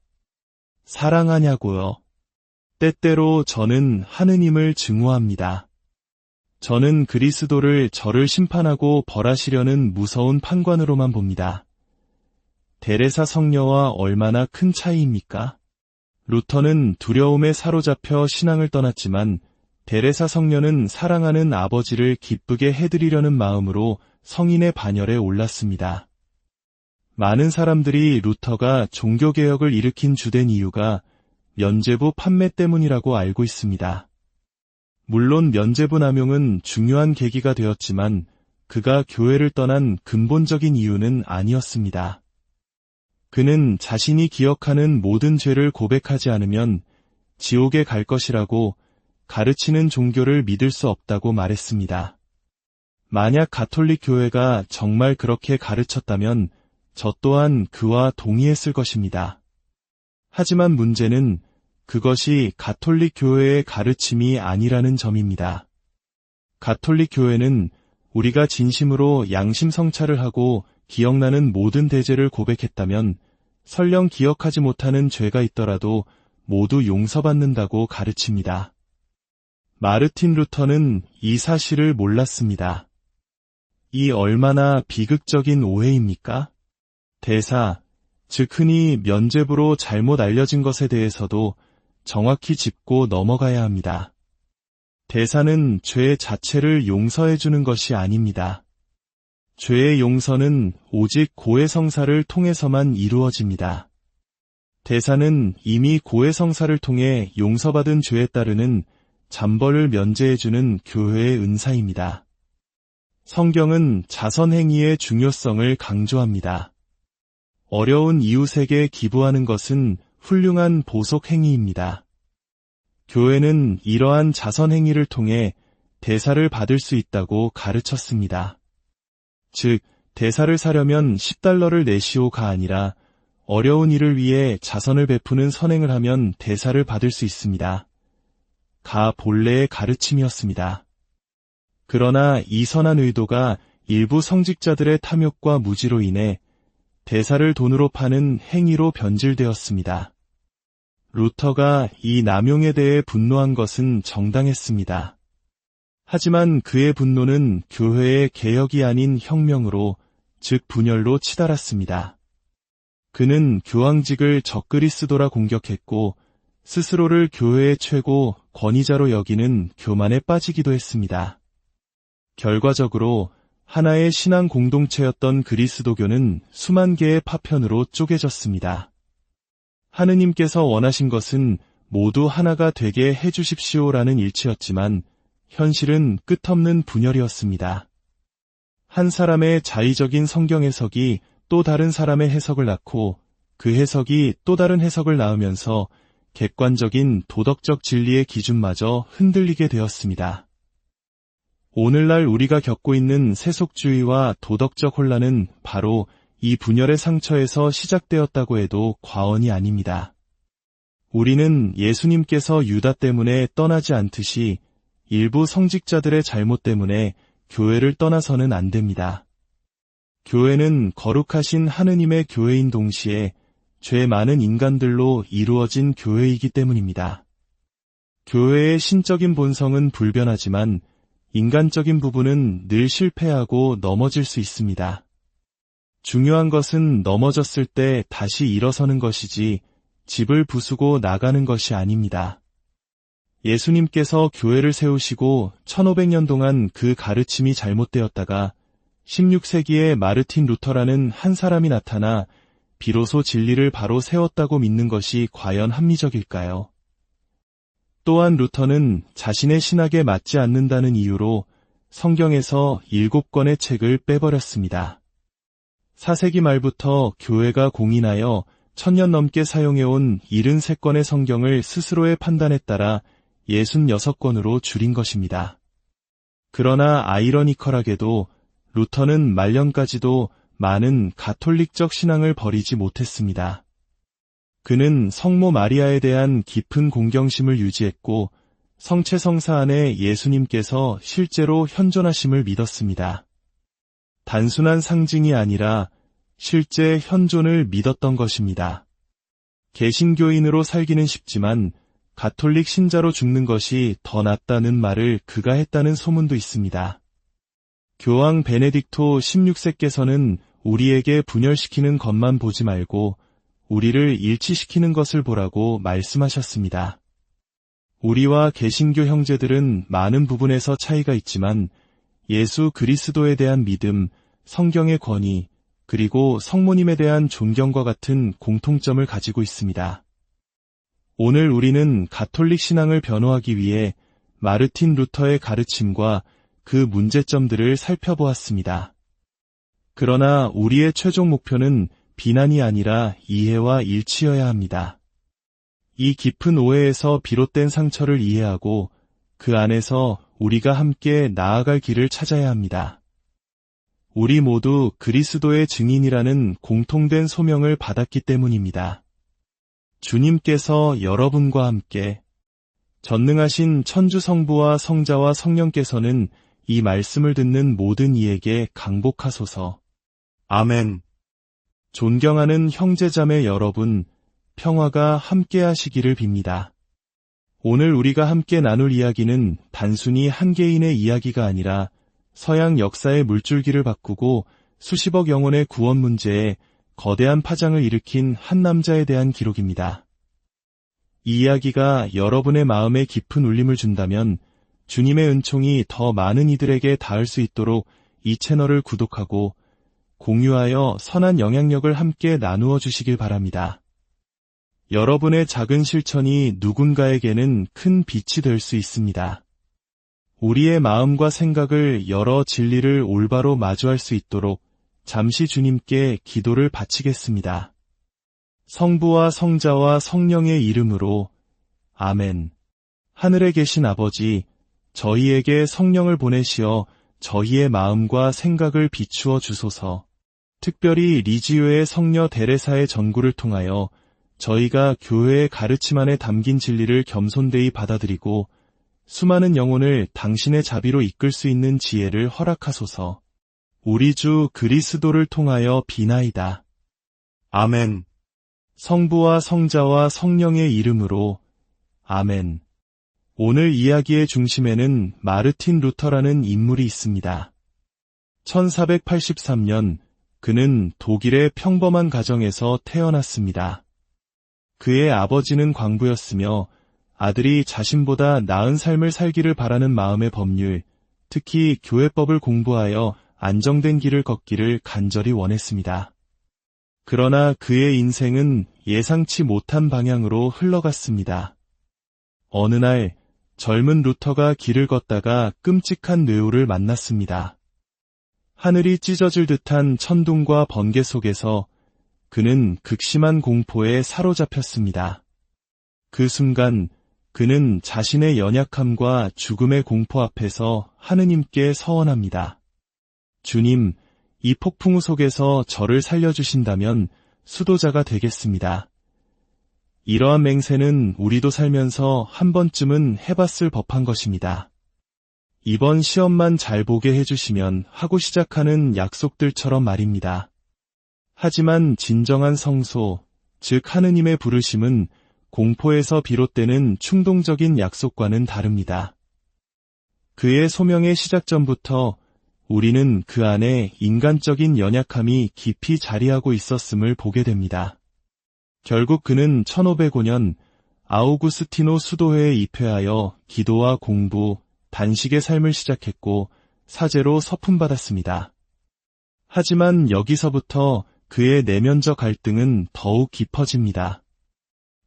사랑하냐고요? 때때로 저는 하느님을 증오합니다. 저는 그리스도를 저를 심판하고 벌하시려는 무서운 판관으로만 봅니다. 데레사 성녀와 얼마나 큰 차이입니까? 루터는 두려움에 사로잡혀 신앙을 떠났지만 데레사 성녀는 사랑하는 아버지를 기쁘게 해드리려는 마음으로 성인의 반열에 올랐습니다. 많은 사람들이 루터가 종교개혁을 일으킨 주된 이유가 면죄부 판매 때문이라고 알고 있습니다. 물론 면죄부 남용은 중요한 계기가 되었지만 그가 교회를 떠난 근본적인 이유는 아니었습니다. 그는 자신이 기억하는 모든 죄를 고백하지 않으면 지옥에 갈 것이라고 가르치는 종교를 믿을 수 없다고 말했습니다. 만약 가톨릭 교회가 정말 그렇게 가르쳤다면 저 또한 그와 동의했을 것입니다. 하지만 문제는 그것이 가톨릭 교회의 가르침이 아니라는 점입니다. 가톨릭 교회는 우리가 진심으로 양심 성찰을 하고 기억나는 모든 대죄를 고백했다면 설령 기억하지 못하는 죄가 있더라도 모두 용서받는다고 가르칩니다. 마르틴 루터는 이 사실을 몰랐습니다. 이 얼마나 비극적인 오해입니까? 대사, 즉 흔히 면죄부로 잘못 알려진 것에 대해서도 정확히 짚고 넘어가야 합니다. 대사는 죄 자체를 용서해주는 것이 아닙니다. 죄의 용서는 오직 고해성사를 통해서만 이루어집니다. 대사는 이미 고해성사를 통해 용서받은 죄에 따르는 잠벌을 면제해주는 교회의 은사입니다. 성경은 자선행위의 중요성을 강조합니다. 어려운 이웃에게 기부하는 것은 훌륭한 보속행위입니다. 교회는 이러한 자선행위를 통해 대사를 받을 수 있다고 가르쳤습니다. 즉, 대사를 사려면 10달러를 내시오가 아니라 어려운 이를 위해 자선을 베푸는 선행을 하면 대사를 받을 수 있습니다. 가 본래의 가르침이었습니다. 그러나 이 선한 의도가 일부 성직자들의 탐욕과 무지로 인해 대사를 돈으로 파는 행위로 변질되었습니다. 루터가 이 남용에 대해 분노한 것은 정당했습니다. 하지만 그의 분노는 교회의 개혁이 아닌 혁명으로, 즉 분열로 치달았습니다. 그는 교황직을 적그리스도라 공격했고 스스로를 교회의 최고 권위자로 여기는 교만에 빠지기도 했습니다. 결과적으로 하나의 신앙 공동체였던 그리스도교는 수만 개의 파편으로 쪼개졌습니다. 하느님께서 원하신 것은 모두 하나가 되게 해주십시오라는 일치였지만 현실은 끝없는 분열이었습니다. 한 사람의 자의적인 성경 해석이 또 다른 사람의 해석을 낳고 그 해석이 또 다른 해석을 낳으면서 객관적인 도덕적 진리의 기준마저 흔들리게 되었습니다. 오늘날 우리가 겪고 있는 세속주의와 도덕적 혼란은 바로 이 분열의 상처에서 시작되었다고 해도 과언이 아닙니다. 우리는 예수님께서 유다 때문에 떠나지 않듯이 일부 성직자들의 잘못 때문에 교회를 떠나서는 안 됩니다. 교회는 거룩하신 하느님의 교회인 동시에 죄 많은 인간들로 이루어진 교회이기 때문입니다. 교회의 신적인 본성은 불변하지만 인간적인 부분은 늘 실패하고 넘어질 수 있습니다. 중요한 것은 넘어졌을 때 다시 일어서는 것이지 집을 부수고 나가는 것이 아닙니다. 예수님께서 교회를 세우시고 1500년 동안 그 가르침이 잘못되었다가 16세기에 마르틴 루터라는 한 사람이 나타나 비로소 진리를 바로 세웠다고 믿는 것이 과연 합리적일까요? 또한 루터는 자신의 신학에 맞지 않는다는 이유로 성경에서 7권의 책을 빼버렸습니다. 4세기 말부터 교회가 공인하여 1000년 넘게 사용해온 73권의 성경을 스스로의 판단에 따라 66권으로 줄인 것입니다. 그러나 아이러니컬하게도 루터는 말년까지도 많은 가톨릭적 신앙을 버리지 못했습니다. 그는 성모 마리아에 대한 깊은 공경심을 유지했고 성체성사 안에 예수님께서 실제로 현존하심을 믿었습니다. 단순한 상징이 아니라 실제 현존을 믿었던 것입니다. 개신교인으로 살기는 쉽지만 가톨릭 신자로 죽는 것이 더 낫다는 말을 그가 했다는 소문도 있습니다. 교황 베네딕토 16세께서는 우리에게 분열시키는 것만 보지 말고 우리를 일치시키는 것을 보라고 말씀하셨습니다. 우리와 개신교 형제들은 많은 부분에서 차이가 있지만 예수 그리스도에 대한 믿음, 성경의 권위, 그리고 성모님에 대한 존경과 같은 공통점을 가지고 있습니다. 오늘 우리는 가톨릭 신앙을 변호하기 위해 마르틴 루터의 가르침과 그 문제점들을 살펴보았습니다. 그러나 우리의 최종 목표는 비난이 아니라 이해와 일치여야 합니다. 이 깊은 오해에서 비롯된 상처를 이해하고 그 안에서 우리가 함께 나아갈 길을 찾아야 합니다. 우리 모두 그리스도의 증인이라는 공통된 소명을 받았기 때문입니다. 주님께서 여러분과 함께 전능하신 천주 성부와 성자와 성령께서는 이 말씀을 듣는 모든 이에게 강복하소서. 아멘. 존경하는 형제자매 여러분, 평화가 함께하시기를 빕니다. 오늘 우리가 함께 나눌 이야기는 단순히 한 개인의 이야기가 아니라 서양 역사의 물줄기를 바꾸고 수십억 영혼의 구원 문제에 거대한 파장을 일으킨 한 남자에 대한 기록입니다. 이 이야기가 여러분의 마음에 깊은 울림을 준다면 주님의 은총이 더 많은 이들에게 닿을 수 있도록 이 채널을 구독하고 공유하여 선한 영향력을 함께 나누어 주시길 바랍니다. 여러분의 작은 실천이 누군가에게는 큰 빛이 될 수 있습니다. 우리의 마음과 생각을 열어 진리를 올바로 마주할 수 있도록 잠시 주님께 기도를 바치겠습니다. 성부와 성자와 성령의 이름으로 아멘. 하늘에 계신 아버지, 저희에게 성령을 보내시어 저희의 마음과 생각을 비추어 주소서. 특별히 리지오의 성녀 데레사의 전구를 통하여 저희가 교회의 가르침 안에 담긴 진리를 겸손되이 받아들이고 수많은 영혼을 당신의 자비로 이끌 수 있는 지혜를 허락하소서. 우리 주 그리스도를 통하여 비나이다. 아멘. 성부와 성자와 성령의 이름으로 아멘. 오늘 이야기의 중심에는 마르틴 루터라는 인물이 있습니다. 1483년 그는 독일의 평범한 가정에서 태어났습니다. 그의 아버지는 광부였으며 아들이 자신보다 나은 삶을 살기를 바라는 마음의 법률, 특히 교회법을 공부하여 안정된 길을 걷기를 간절히 원했습니다. 그러나 그의 인생은 예상치 못한 방향으로 흘러갔습니다. 어느 날 젊은 루터가 길을 걷다가 끔찍한 뇌우를 만났습니다. 하늘이 찢어질 듯한 천둥과 번개 속에서 그는 극심한 공포에 사로잡혔습니다. 그 순간 그는 자신의 연약함과 죽음의 공포 앞에서 하느님께 서원합니다. 주님, 이 폭풍우 속에서 저를 살려주신다면 수도자가 되겠습니다. 이러한 맹세는 우리도 살면서 한 번쯤은 해봤을 법한 것입니다. 이번 시험만 잘 보게 해주시면 하고 시작하는 약속들처럼 말입니다. 하지만 진정한 성소, 즉 하느님의 부르심은 공포에서 비롯되는 충동적인 약속과는 다릅니다. 그의 소명의 시작 전부터 우리는 그 안에 인간적인 연약함이 깊이 자리하고 있었음을 보게 됩니다. 결국 그는 1505년 아우구스티노 수도회에 입회하여 기도와 공부, 단식의 삶을 시작했고 사제로 서품받았습니다. 하지만 여기서부터 그의 내면적 갈등은 더욱 깊어집니다.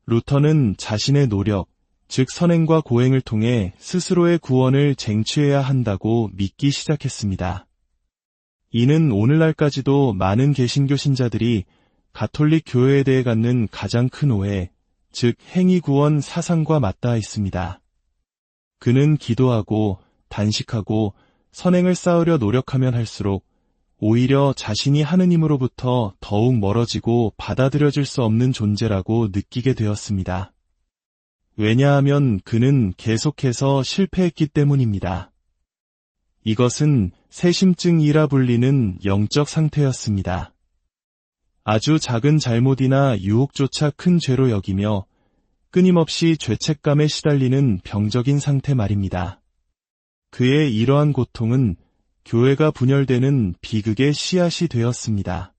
루터는 자신의 노력, 즉 선행과 고행을 통해 스스로의 구원을 쟁취해야 한다고 믿기 시작했습니다. 이는 오늘날까지도 많은 개신교 신자들이 가톨릭 교회에 대해 갖는 가장 큰 오해, 즉 행위 구원 사상과 맞닿아 있습니다. 그는 기도하고 단식하고 선행을 쌓으려 노력하면 할수록 오히려 자신이 하느님으로부터 더욱 멀어지고 받아들여질 수 없는 존재라고 느끼게 되었습니다. 왜냐하면 그는 계속해서 실패했기 때문입니다. 이것은 세심증이라 불리는 영적 상태였습니다. 아주 작은 잘못이나 유혹조차 큰 죄로 여기며 끊임없이 죄책감에 시달리는 병적인 상태 말입니다. 그의 이러한 고통은 교회가 분열되는 비극의 씨앗이 되었습니다.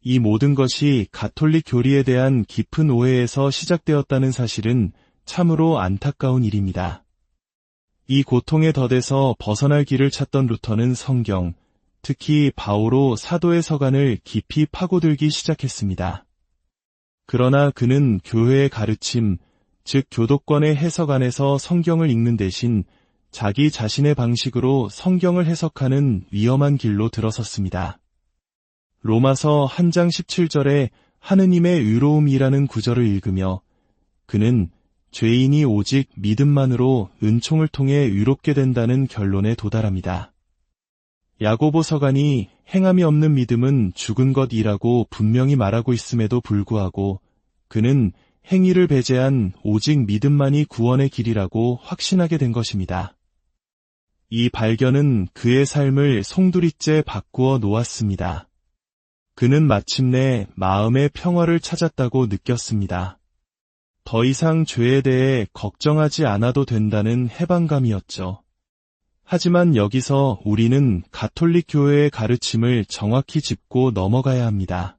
이 모든 것이 가톨릭 교리에 대한 깊은 오해에서 시작되었다는 사실은 참으로 안타까운 일입니다. 이 고통에 더돼서 벗어날 길을 찾던 루터는 성경, 특히 바오로 사도의 서간을 깊이 파고들기 시작했습니다. 그러나 그는 교회의 가르침, 즉 교도권의 해석 안에서 성경을 읽는 대신 자기 자신의 방식으로 성경을 해석하는 위험한 길로 들어섰습니다. 로마서 1장 17절에 하느님의 의로움이라는 구절을 읽으며 그는 죄인이 오직 믿음만으로 은총을 통해 의롭게 된다는 결론에 도달합니다. 야고보 서간이 행함이 없는 믿음은 죽은 것이라고 분명히 말하고 있음에도 불구하고 그는 행위를 배제한 오직 믿음만이 구원의 길이라고 확신하게 된 것입니다. 이 발견은 그의 삶을 송두리째 바꾸어 놓았습니다. 그는 마침내 마음의 평화를 찾았다고 느꼈습니다. 더 이상 죄에 대해 걱정하지 않아도 된다는 해방감이었죠. 하지만 여기서 우리는 가톨릭 교회의 가르침을 정확히 짚고 넘어가야 합니다.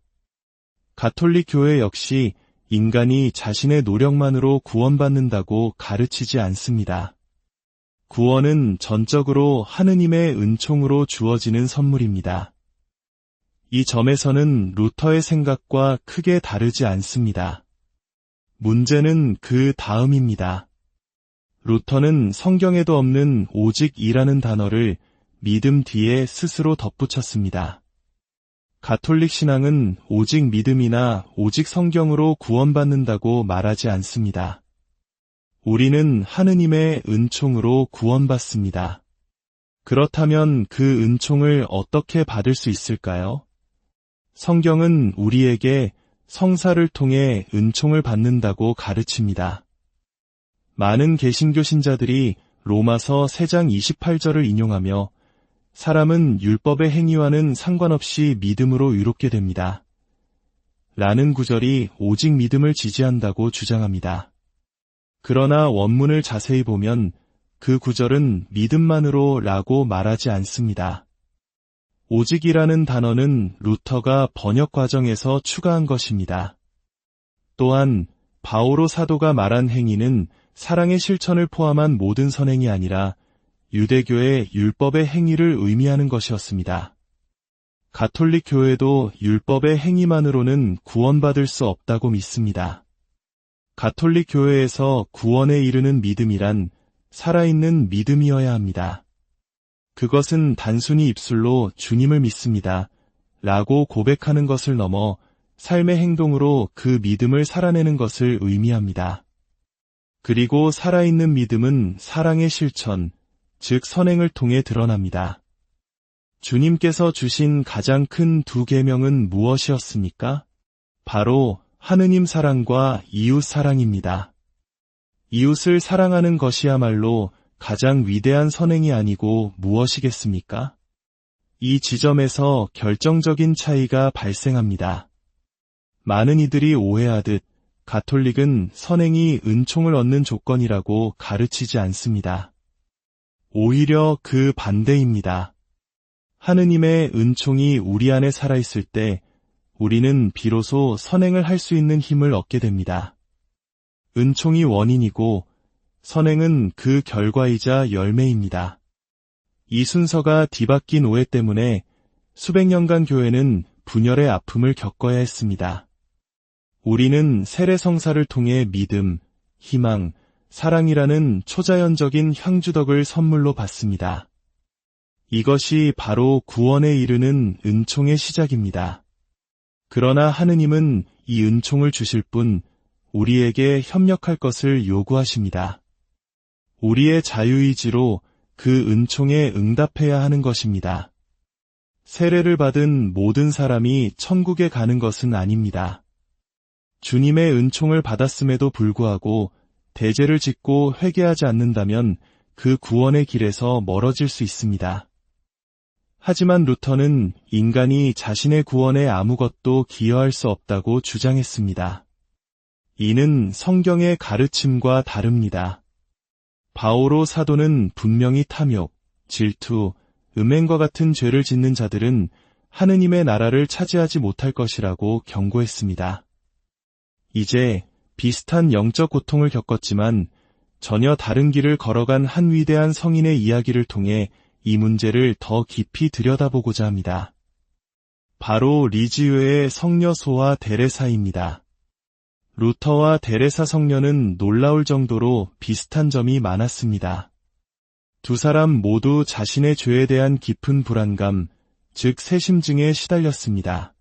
가톨릭 교회 역시 인간이 자신의 노력만으로 구원받는다고 가르치지 않습니다. 구원은 전적으로 하느님의 은총으로 주어지는 선물입니다. 이 점에서는 루터의 생각과 크게 다르지 않습니다. 문제는 그 다음입니다. 루터는 성경에도 없는 오직이라는 단어를 믿음 뒤에 스스로 덧붙였습니다. 가톨릭 신앙은 오직 믿음이나 오직 성경으로 구원받는다고 말하지 않습니다. 우리는 하느님의 은총으로 구원받습니다. 그렇다면 그 은총을 어떻게 받을 수 있을까요? 성경은 우리에게 성사를 통해 은총을 받는다고 가르칩니다. 많은 개신교 신자들이 로마서 3장 28절을 인용하며 사람은 율법의 행위와는 상관없이 믿음으로 의롭게 됩니다. 라는 구절이 오직 믿음을 지지한다고 주장합니다. 그러나 원문을 자세히 보면 그 구절은 믿음만으로 라고 말하지 않습니다. 오직이라는 단어는 루터가 번역 과정에서 추가한 것입니다. 또한 바오로 사도가 말한 행위는 사랑의 실천을 포함한 모든 선행이 아니라 유대교의 율법의 행위를 의미하는 것이었습니다. 가톨릭 교회도 율법의 행위만으로는 구원받을 수 없다고 믿습니다. 가톨릭 교회에서 구원에 이르는 믿음이란 살아있는 믿음이어야 합니다. 그것은 단순히 입술로 주님을 믿습니다. 라고 고백하는 것을 넘어 삶의 행동으로 그 믿음을 살아내는 것을 의미합니다. 그리고 살아있는 믿음은 사랑의 실천, 즉 선행을 통해 드러납니다. 주님께서 주신 가장 큰 두 계명은 무엇이었습니까? 바로 하느님 사랑과 이웃 사랑입니다. 이웃을 사랑하는 것이야말로 가장 위대한 선행이 아니고 무엇이겠습니까? 이 지점에서 결정적인 차이가 발생합니다. 많은 이들이 오해하듯 가톨릭은 선행이 은총을 얻는 조건이라고 가르치지 않습니다. 오히려 그 반대입니다. 하느님의 은총이 우리 안에 살아있을 때 우리는 비로소 선행을 할 수 있는 힘을 얻게 됩니다. 은총이 원인이고 선행은 그 결과이자 열매입니다. 이 순서가 뒤바뀐 오해 때문에 수백 년간 교회는 분열의 아픔을 겪어야 했습니다. 우리는 세례성사를 통해 믿음, 희망, 사랑이라는 초자연적인 향주덕을 선물로 받습니다. 이것이 바로 구원에 이르는 은총의 시작입니다. 그러나 하느님은 이 은총을 주실 뿐 우리에게 협력할 것을 요구하십니다. 우리의 자유의지로 그 은총에 응답해야 하는 것입니다. 세례를 받은 모든 사람이 천국에 가는 것은 아닙니다. 주님의 은총을 받았음에도 불구하고 대죄를 짓고 회개하지 않는다면 그 구원의 길에서 멀어질 수 있습니다. 하지만 루터는 인간이 자신의 구원에 아무것도 기여할 수 없다고 주장했습니다. 이는 성경의 가르침과 다릅니다. 바오로 사도는 분명히 탐욕, 질투, 음행과 같은 죄를 짓는 자들은 하느님의 나라를 차지하지 못할 것이라고 경고했습니다. 이제 비슷한 영적 고통을 겪었지만 전혀 다른 길을 걸어간 한 위대한 성인의 이야기를 통해 이 문제를 더 깊이 들여다보고자 합니다. 바로 리지유의 성녀소와 데레사입니다. 루터와 데레사 성녀는 놀라울 정도로 비슷한 점이 많았습니다. 두 사람 모두 자신의 죄에 대한 깊은 불안감, 즉 세심증에 시달렸습니다.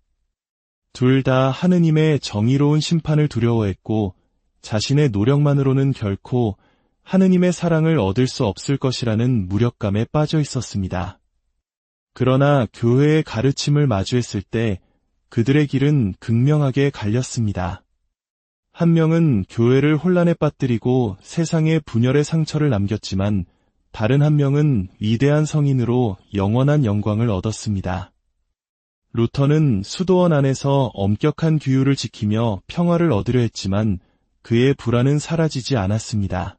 둘 다 하느님의 정의로운 심판을 두려워했고 자신의 노력만으로는 결코 하느님의 사랑을 얻을 수 없을 것이라는 무력감에 빠져 있었습니다. 그러나 교회의 가르침을 마주했을 때 그들의 길은 극명하게 갈렸습니다. 한 명은 교회를 혼란에 빠뜨리고 세상에 분열의 상처를 남겼지만 다른 한 명은 위대한 성인으로 영원한 영광을 얻었습니다. 루터는 수도원 안에서 엄격한 규율을 지키며 평화를 얻으려 했지만 그의 불안은 사라지지 않았습니다.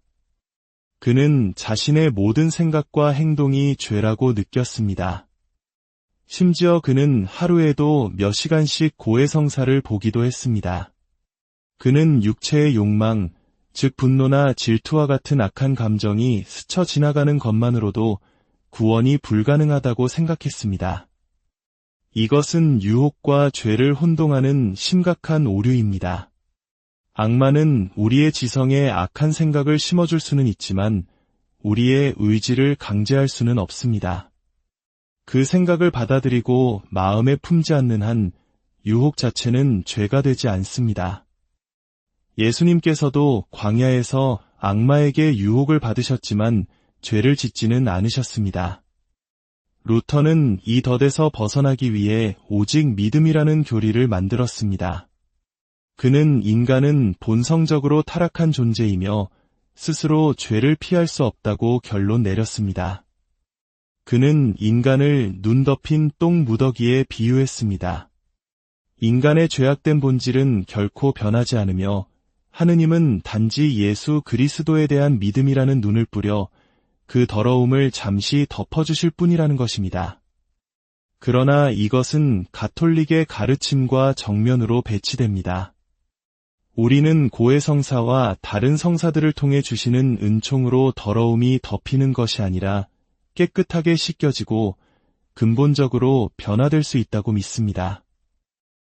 그는 자신의 모든 생각과 행동이 죄라고 느꼈습니다. 심지어 그는 하루에도 몇 시간씩 고해성사를 보기도 했습니다. 그는 육체의 욕망, 즉 분노나 질투와 같은 악한 감정이 스쳐 지나가는 것만으로도 구원이 불가능하다고 생각했습니다. 이것은 유혹과 죄를 혼동하는 심각한 오류입니다. 악마는 우리의 지성에 악한 생각을 심어줄 수는 있지만 우리의 의지를 강제할 수는 없습니다. 그 생각을 받아들이고 마음에 품지 않는 한 유혹 자체는 죄가 되지 않습니다. 예수님께서도 광야에서 악마에게 유혹을 받으셨지만 죄를 짓지는 않으셨습니다. 루터는 이 덫에서 벗어나기 위해 오직 믿음이라는 교리를 만들었습니다. 그는 인간은 본성적으로 타락한 존재이며 스스로 죄를 피할 수 없다고 결론 내렸습니다. 그는 인간을 눈 덮인 똥 무더기에 비유했습니다. 인간의 죄악된 본질은 결코 변하지 않으며 하느님은 단지 예수 그리스도에 대한 믿음이라는 눈을 뿌려 그 더러움을 잠시 덮어주실 뿐이라는 것입니다. 그러나 이것은 가톨릭의 가르침과 정면으로 배치됩니다. 우리는 고해 성사와 다른 성사들을 통해 주시는 은총으로 더러움이 덮이는 것이 아니라 깨끗하게 씻겨지고 근본적으로 변화될 수 있다고 믿습니다.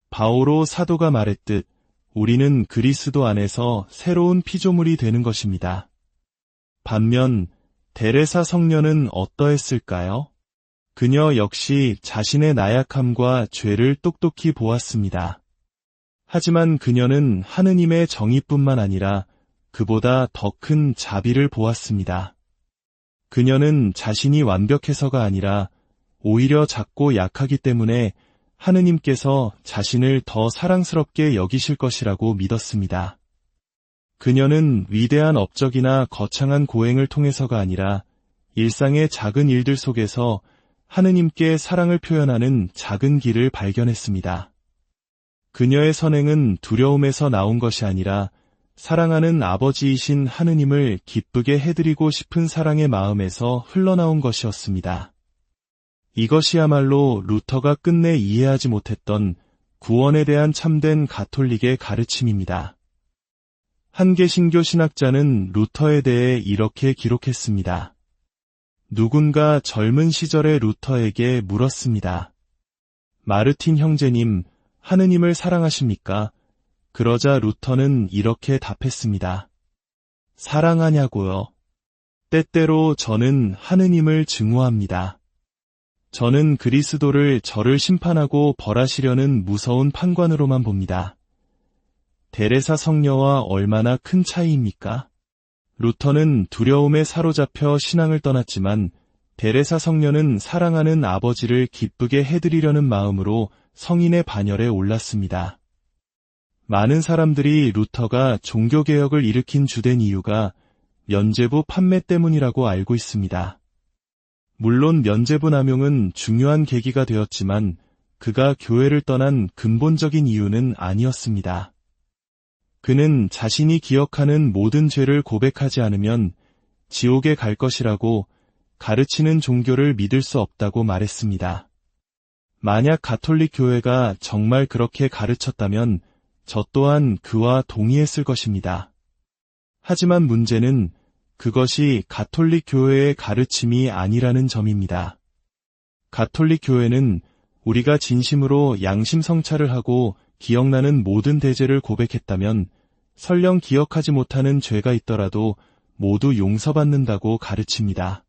바오로 사도가 말했듯 우리는 그리스도 안에서 새로운 피조물이 되는 것입니다. 반면 데레사 성녀는 어떠했을까요? 그녀 역시 자신의 나약함과 죄를 똑똑히 보았습니다. 하지만 그녀는 하느님의 정의뿐만 아니라 그보다 더 큰 자비를 보았습니다. 그녀는 자신이 완벽해서가 아니라 오히려 작고 약하기 때문에 하느님께서 자신을 더 사랑스럽게 여기실 것이라고 믿었습니다. 그녀는 위대한 업적이나 거창한 고행을 통해서가 아니라 일상의 작은 일들 속에서 하느님께 사랑을 표현하는 작은 길을 발견했습니다. 그녀의 선행은 두려움에서 나온 것이 아니라 사랑하는 아버지이신 하느님을 기쁘게 해드리고 싶은 사랑의 마음에서 흘러나온 것이었습니다. 이것이야말로 루터가 끝내 이해하지 못했던 구원에 대한 참된 가톨릭의 가르침입니다. 한 개신교 신학자는 루터에 대해 이렇게 기록했습니다. 누군가 젊은 시절의 루터에게 물었습니다. 마르틴 형제님, 하느님을 사랑하십니까? 그러자 루터는 이렇게 답했습니다. 사랑하냐고요? 때때로 저는 하느님을 증오합니다. 저는 그리스도를 저를 심판하고 벌하시려는 무서운 판관으로만 봅니다. 데레사 성녀와 얼마나 큰 차이입니까? 루터는 두려움에 사로잡혀 신앙을 떠났지만 데레사 성녀는 사랑하는 아버지를 기쁘게 해드리려는 마음으로 성인의 반열에 올랐습니다. 많은 사람들이 루터가 종교개혁을 일으킨 주된 이유가 면죄부 판매 때문이라고 알고 있습니다. 물론 면죄부 남용은 중요한 계기가 되었지만 그가 교회를 떠난 근본적인 이유는 아니었습니다. 그는 자신이 기억하는 모든 죄를 고백하지 않으면 지옥에 갈 것이라고 가르치는 종교를 믿을 수 없다고 말했습니다. 만약 가톨릭 교회가 정말 그렇게 가르쳤다면 저 또한 그와 동의했을 것입니다. 하지만 문제는 그것이 가톨릭 교회의 가르침이 아니라는 점입니다. 가톨릭 교회는 우리가 진심으로 양심 성찰을 하고 기억나는 모든 대죄를 고백했다면 설령 기억하지 못하는 죄가 있더라도 모두 용서받는다고 가르칩니다.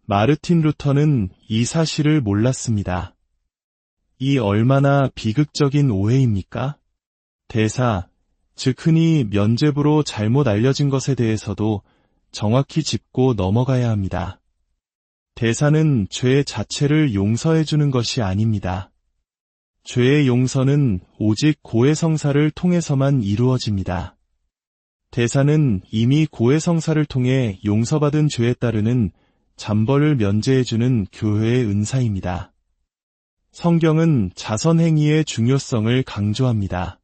마르틴 루터는 이 사실을 몰랐습니다. 이 얼마나 비극적인 오해입니까? 대사, 즉 흔히 면죄부로 잘못 알려진 것에 대해서도 정확히 짚고 넘어가야 합니다. 대사는 죄 자체를 용서해주는 것이 아닙니다. 죄의 용서는 오직 고해 성사를 통해서만 이루어집니다. 대사는 이미 고해 성사를 통해 용서받은 죄에 따르는 잠벌을 면제해주는 교회의 은사입니다. 성경은 자선행위의 중요성을 강조합니다.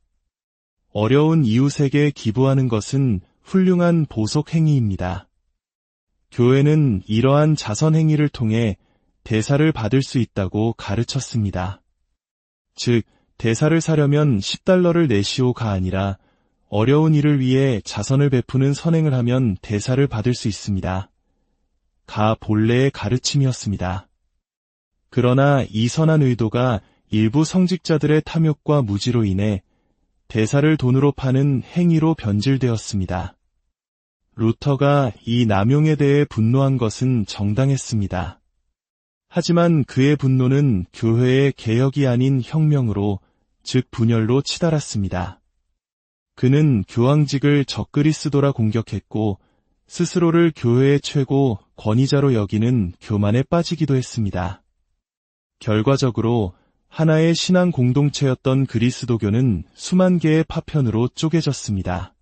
어려운 이웃에게 기부하는 것은 훌륭한 보속행위입니다. 교회는 이러한 자선행위를 통해 대사를 받을 수 있다고 가르쳤습니다. 즉, 대사를 사려면 10달러를 내시오가 아니라 어려운 이를 위해 자선을 베푸는 선행을 하면 대사를 받을 수 있습니다. 가 본래의 가르침이었습니다. 그러나 이 선한 의도가 일부 성직자들의 탐욕과 무지로 인해 대사를 돈으로 파는 행위로 변질되었습니다. 루터가 이 남용에 대해 분노한 것은 정당했습니다. 하지만 그의 분노는 교회의 개혁이 아닌 혁명으로, 즉 분열로 치달았습니다. 그는 교황직을 적그리스도라 공격했고 스스로를 교회의 최고 권위자로 여기는 교만에 빠지기도 했습니다. 결과적으로 하나의 신앙 공동체였던 그리스도교는 수만 개의 파편으로 쪼개졌습니다.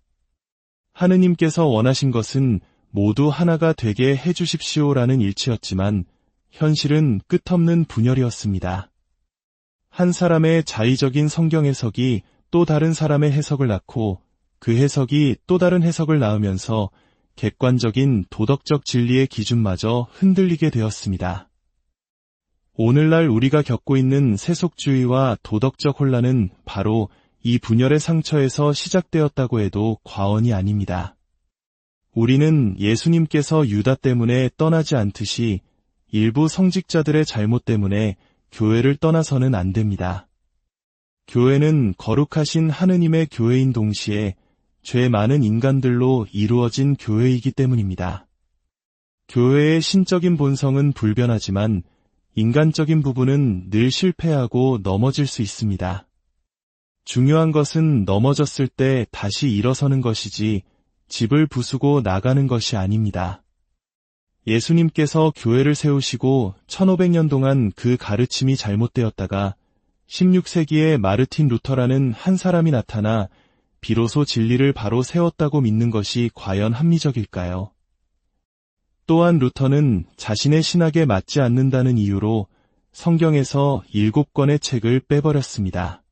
하느님께서 원하신 것은 모두 하나가 되게 해주십시오라는 일치였지만 현실은 끝없는 분열이었습니다. 한 사람의 자의적인 성경 해석이 또 다른 사람의 해석을 낳고 그 해석이 또 다른 해석을 낳으면서 객관적인 도덕적 진리의 기준마저 흔들리게 되었습니다. 오늘날 우리가 겪고 있는 세속주의와 도덕적 혼란은 바로 이 분열의 상처에서 시작되었다고 해도 과언이 아닙니다. 우리는 예수님께서 유다 때문에 떠나지 않듯이 일부 성직자들의 잘못 때문에 교회를 떠나서는 안 됩니다. 교회는 거룩하신 하느님의 교회인 동시에 죄 많은 인간들로 이루어진 교회이기 때문입니다. 교회의 신적인 본성은 불변하지만 인간적인 부분은 늘 실패하고 넘어질 수 있습니다. 중요한 것은 넘어졌을 때 다시 일어서는 것이지 집을 부수고 나가는 것이 아닙니다. 예수님께서 교회를 세우시고 1500년 동안 그 가르침이 잘못되었다가 16세기에 마르틴 루터라는 한 사람이 나타나 비로소 진리를 바로 세웠다고 믿는 것이 과연 합리적일까요? 또한 루터는 자신의 신학에 맞지 않는다는 이유로 성경에서 7권의 책을 빼버렸습니다.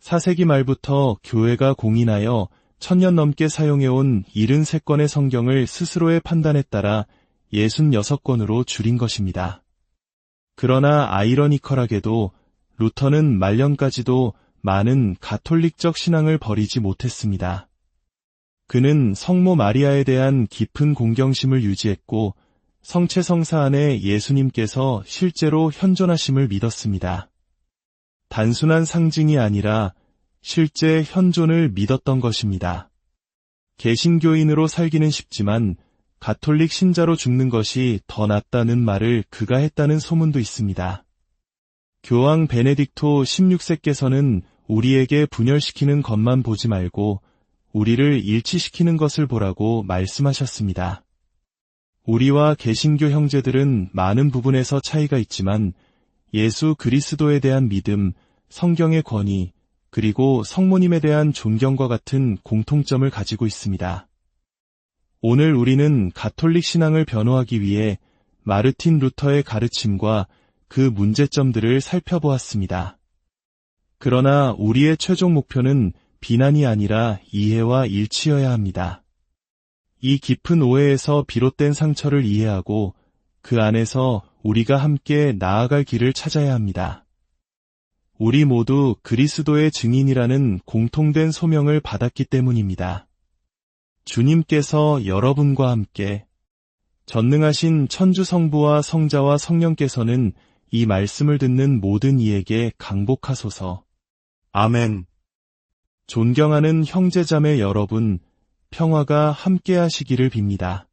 4세기 말부터 교회가 공인하여 1000년 넘게 사용해온 73권의 성경을 스스로의 판단에 따라 66권으로 줄인 것입니다. 그러나 아이러니컬하게도 루터는 말년까지도 많은 가톨릭적 신앙을 버리지 못했습니다. 그는 성모 마리아에 대한 깊은 공경심을 유지했고 성체성사 안에 예수님께서 실제로 현존하심을 믿었습니다. 단순한 상징이 아니라 실제 현존을 믿었던 것입니다. 개신교인으로 살기는 쉽지만 가톨릭 신자로 죽는 것이 더 낫다는 말을 그가 했다는 소문도 있습니다. 교황 베네딕토 16세께서는 우리에게 분열시키는 것만 보지 말고 우리를 일치시키는 것을 보라고 말씀하셨습니다. 우리와 개신교 형제들은 많은 부분에서 차이가 있지만 예수 그리스도에 대한 믿음, 성경의 권위, 그리고 성모님에 대한 존경과 같은 공통점을 가지고 있습니다. 오늘 우리는 가톨릭 신앙을 변호하기 위해 마르틴 루터의 가르침과 그 문제점들을 살펴보았습니다. 그러나 우리의 최종 목표는 비난이 아니라 이해와 일치여야 합니다. 이 깊은 오해에서 비롯된 상처를 이해하고 그 안에서 우리가 함께 나아갈 길을 찾아야 합니다. 우리 모두 그리스도의 증인이라는 공통된 소명을 받았기 때문입니다. 주님께서 여러분과 함께 전능하신 천주 성부와 성자와 성령께서는 이 말씀을 듣는 모든 이에게 강복하소서. 아멘. 존경하는 형제자매 여러분, 평화가 함께하시기를 빕니다.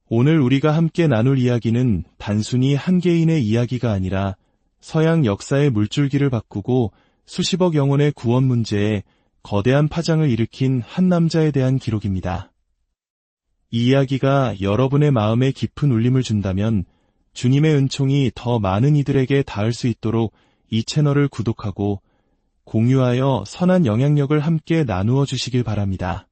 오늘 우리가 함께 나눌 이야기는 단순히 한 개인의 이야기가 아니라 서양 역사의 물줄기를 바꾸고 수십억 영혼의 구원 문제에 거대한 파장을 일으킨 한 남자에 대한 기록입니다. 이 이야기가 여러분의 마음에 깊은 울림을 준다면 주님의 은총이 더 많은 이들에게 닿을 수 있도록 이 채널을 구독하고 공유하여 선한 영향력을 함께 나누어 주시길 바랍니다.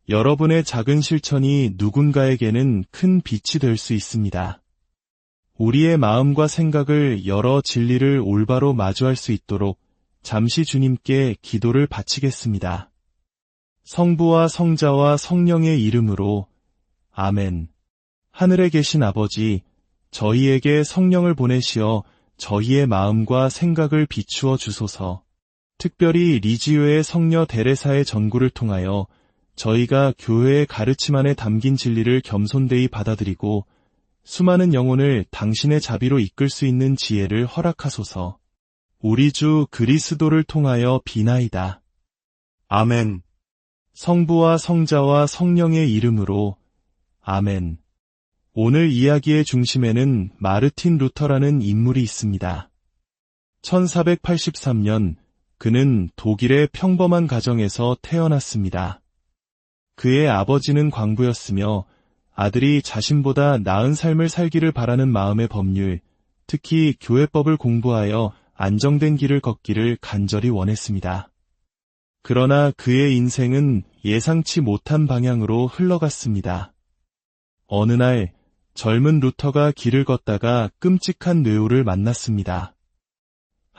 여러분의 작은 실천이 누군가에게는 큰 빛이 될 수 있습니다. 우리의 마음과 생각을 열어 진리를 올바로 마주할 수 있도록 잠시 주님께 기도를 바치겠습니다. 성부와 성자와 성령의 이름으로 아멘. 하늘에 계신 아버지, 저희에게 성령을 보내시어 저희의 마음과 생각을 비추어 주소서. 특별히 리지오의 성녀 데레사의 전구를 통하여 저희가 교회의 가르침 안에 담긴 진리를 겸손되이 받아들이고 수많은 영혼을 당신의 자비로 이끌 수 있는 지혜를 허락하소서. 우리 주 그리스도를 통하여 비나이다. 아멘. 성부와 성자와 성령의 이름으로 아멘. 오늘 이야기의 중심에는 마르틴 루터라는 인물이 있습니다. 1483년 그는 독일의 평범한 가정에서 태어났습니다. 그의 아버지는 광부였으며 아들이 자신보다 나은 삶을 살기를 바라는 마음의 법률, 특히 교회법을 공부하여 안정된 길을 걷기를 간절히 원했습니다. 그러나 그의 인생은 예상치 못한 방향으로 흘러갔습니다. 어느 날 젊은 루터가 길을 걷다가 끔찍한 뇌우를 만났습니다.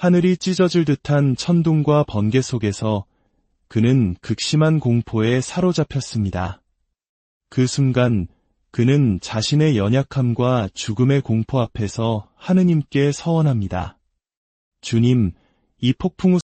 하늘이 찢어질 듯한 천둥과 번개 속에서 그는 극심한 공포에 사로잡혔습니다. 그 순간 그는 자신의 연약함과 죽음의 공포 앞에서 하느님께 서원합니다. 주님, 이 폭풍